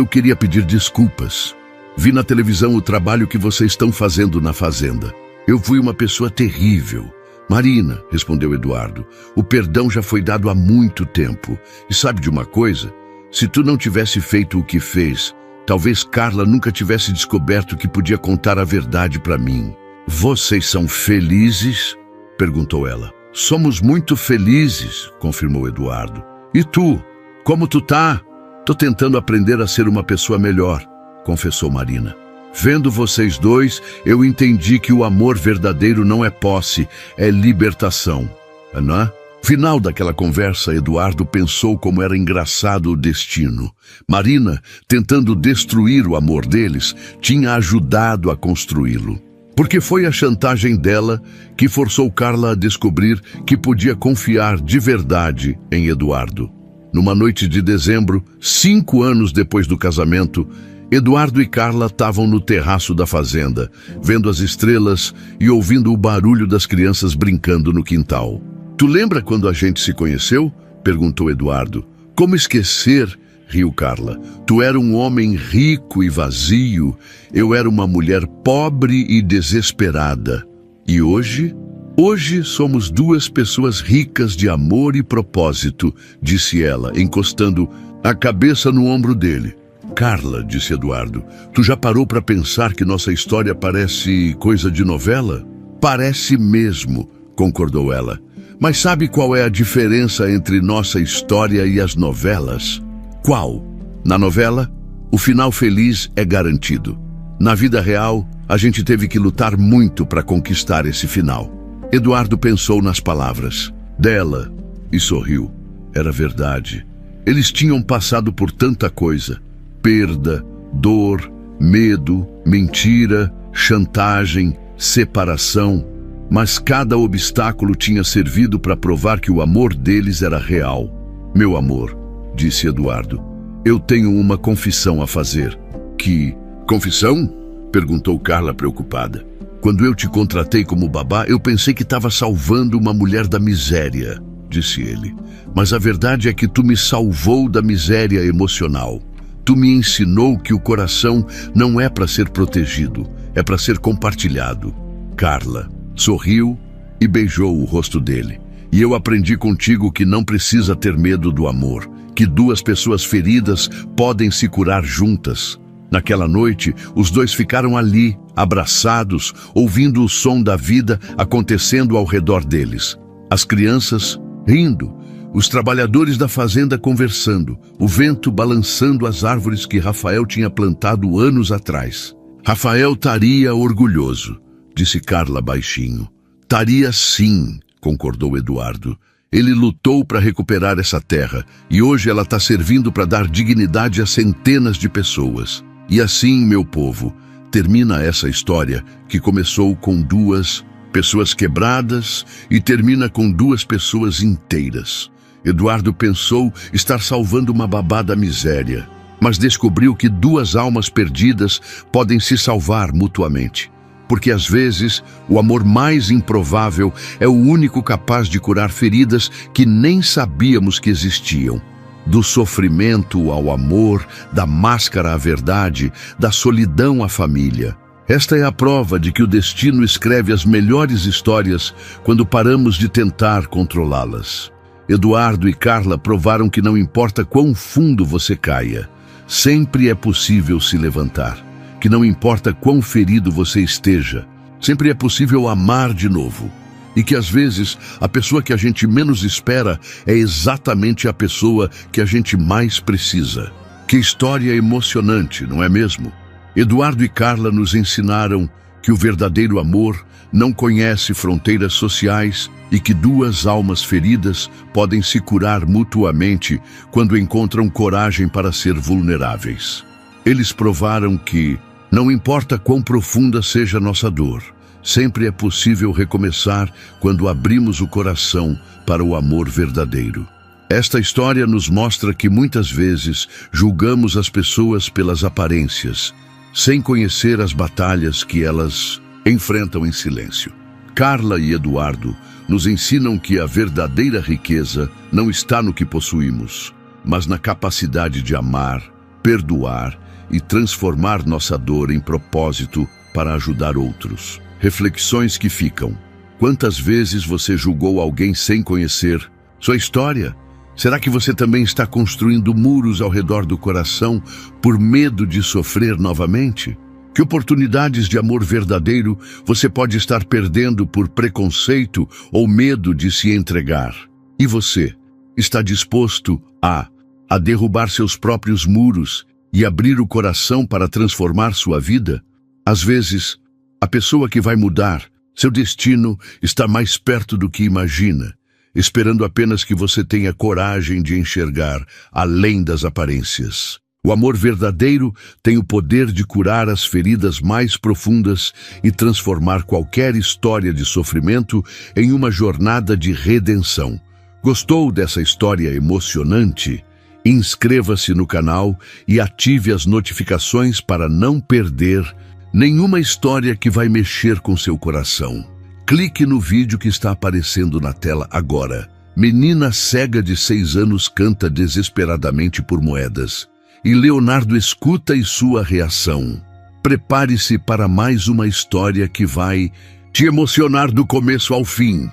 queria pedir desculpas. Vi na televisão o trabalho que vocês estão fazendo na fazenda. Eu fui uma pessoa terrível. Marina, respondeu Eduardo, o perdão já foi dado há muito tempo. E sabe de uma coisa? Se tu não tivesse feito o que fez, talvez Carla nunca tivesse descoberto que podia contar a verdade para mim. Vocês são felizes? Perguntou ela. Somos muito felizes, confirmou Eduardo. E tu? Como tu tá? Tô tentando aprender a ser uma pessoa melhor, confessou Marina. Vendo vocês dois, eu entendi que o amor verdadeiro não é posse, é libertação. Não é? No final daquela conversa, Eduardo pensou como era engraçado o destino. Marina, tentando destruir o amor deles, tinha ajudado a construí-lo. Porque foi a chantagem dela que forçou Carla a descobrir que podia confiar de verdade em Eduardo. Numa noite de dezembro, 5 anos depois do casamento, Eduardo e Carla estavam no terraço da fazenda, vendo as estrelas e ouvindo o barulho das crianças brincando no quintal. Tu lembra quando a gente se conheceu? Perguntou Eduardo. Como esquecer? Riu Carla. Tu era um homem rico e vazio, eu era uma mulher pobre e desesperada. E hoje? Hoje somos 2 pessoas ricas de amor e propósito, disse ela, encostando a cabeça no ombro dele. Carla, disse Eduardo, tu já parou para pensar que nossa história parece coisa de novela? Parece mesmo, concordou ela. Mas sabe qual é a diferença entre nossa história e as novelas? Qual? Na novela, o final feliz é garantido. Na vida real, a gente teve que lutar muito para conquistar esse final. Eduardo pensou nas palavras dela e sorriu. Era verdade. Eles tinham passado por tanta coisa. Perda, dor, medo, mentira, chantagem, separação. Mas cada obstáculo tinha servido para provar que o amor deles era real. Meu amor, disse Eduardo, eu tenho uma confissão a fazer. Que confissão? Perguntou Carla preocupada. Quando eu te contratei como babá, eu pensei que estava salvando uma mulher da miséria, disse ele. Mas a verdade é que tu me salvou da miséria emocional. Tu me ensinou que o coração não é para ser protegido, é para ser compartilhado. Carla sorriu e beijou o rosto dele. E eu aprendi contigo que não precisa ter medo do amor, que 2 pessoas feridas podem se curar juntas. Naquela noite, os 2 ficaram ali, abraçados, ouvindo o som da vida acontecendo ao redor deles. As crianças rindo, os trabalhadores da fazenda conversando, o vento balançando as árvores que Rafael tinha plantado anos atrás. Rafael estaria orgulhoso, disse Carla baixinho. Estaria sim, concordou Eduardo. Ele lutou para recuperar essa terra e hoje ela está servindo para dar dignidade a centenas de pessoas. E assim, meu povo, termina essa história que começou com 2 pessoas quebradas e termina com 2 pessoas inteiras. Eduardo pensou estar salvando uma babá da miséria, mas descobriu que 2 almas perdidas podem se salvar mutuamente. Porque às vezes o amor mais improvável é o único capaz de curar feridas que nem sabíamos que existiam. Do sofrimento ao amor, da máscara à verdade, da solidão à família. Esta é a prova de que o destino escreve as melhores histórias quando paramos de tentar controlá-las. Eduardo e Carla provaram que não importa quão fundo você caia, sempre é possível se levantar. Que não importa quão ferido você esteja, sempre é possível amar de novo. E que às vezes a pessoa que a gente menos espera é exatamente a pessoa que a gente mais precisa. Que história emocionante, não é mesmo? Eduardo e Carla nos ensinaram que o verdadeiro amor não conhece fronteiras sociais e que 2 almas feridas podem se curar mutuamente quando encontram coragem para ser vulneráveis. Eles provaram que, não importa quão profunda seja nossa dor, sempre é possível recomeçar quando abrimos o coração para o amor verdadeiro. Esta história nos mostra que muitas vezes julgamos as pessoas pelas aparências, sem conhecer as batalhas que elas enfrentam em silêncio. Carla e Eduardo nos ensinam que a verdadeira riqueza não está no que possuímos, mas na capacidade de amar, perdoar e transformar nossa dor em propósito para ajudar outros. Reflexões que ficam. Quantas vezes você julgou alguém sem conhecer sua história? Será que você também está construindo muros ao redor do coração por medo de sofrer novamente? Que oportunidades de amor verdadeiro você pode estar perdendo por preconceito ou medo de se entregar? E você está disposto a derrubar seus próprios muros e abrir o coração para transformar sua vida? Às vezes, a pessoa que vai mudar seu destino está mais perto do que imagina, esperando apenas que você tenha coragem de enxergar além das aparências. O amor verdadeiro tem o poder de curar as feridas mais profundas e transformar qualquer história de sofrimento em uma jornada de redenção. Gostou dessa história emocionante? Inscreva-se no canal e ative as notificações para não perder nenhuma história que vai mexer com seu coração. Clique no vídeo que está aparecendo na tela agora. Menina cega de 6 anos canta desesperadamente por moedas. E Leonardo escuta e sua reação. Prepare-se para mais uma história que vai te emocionar do começo ao fim.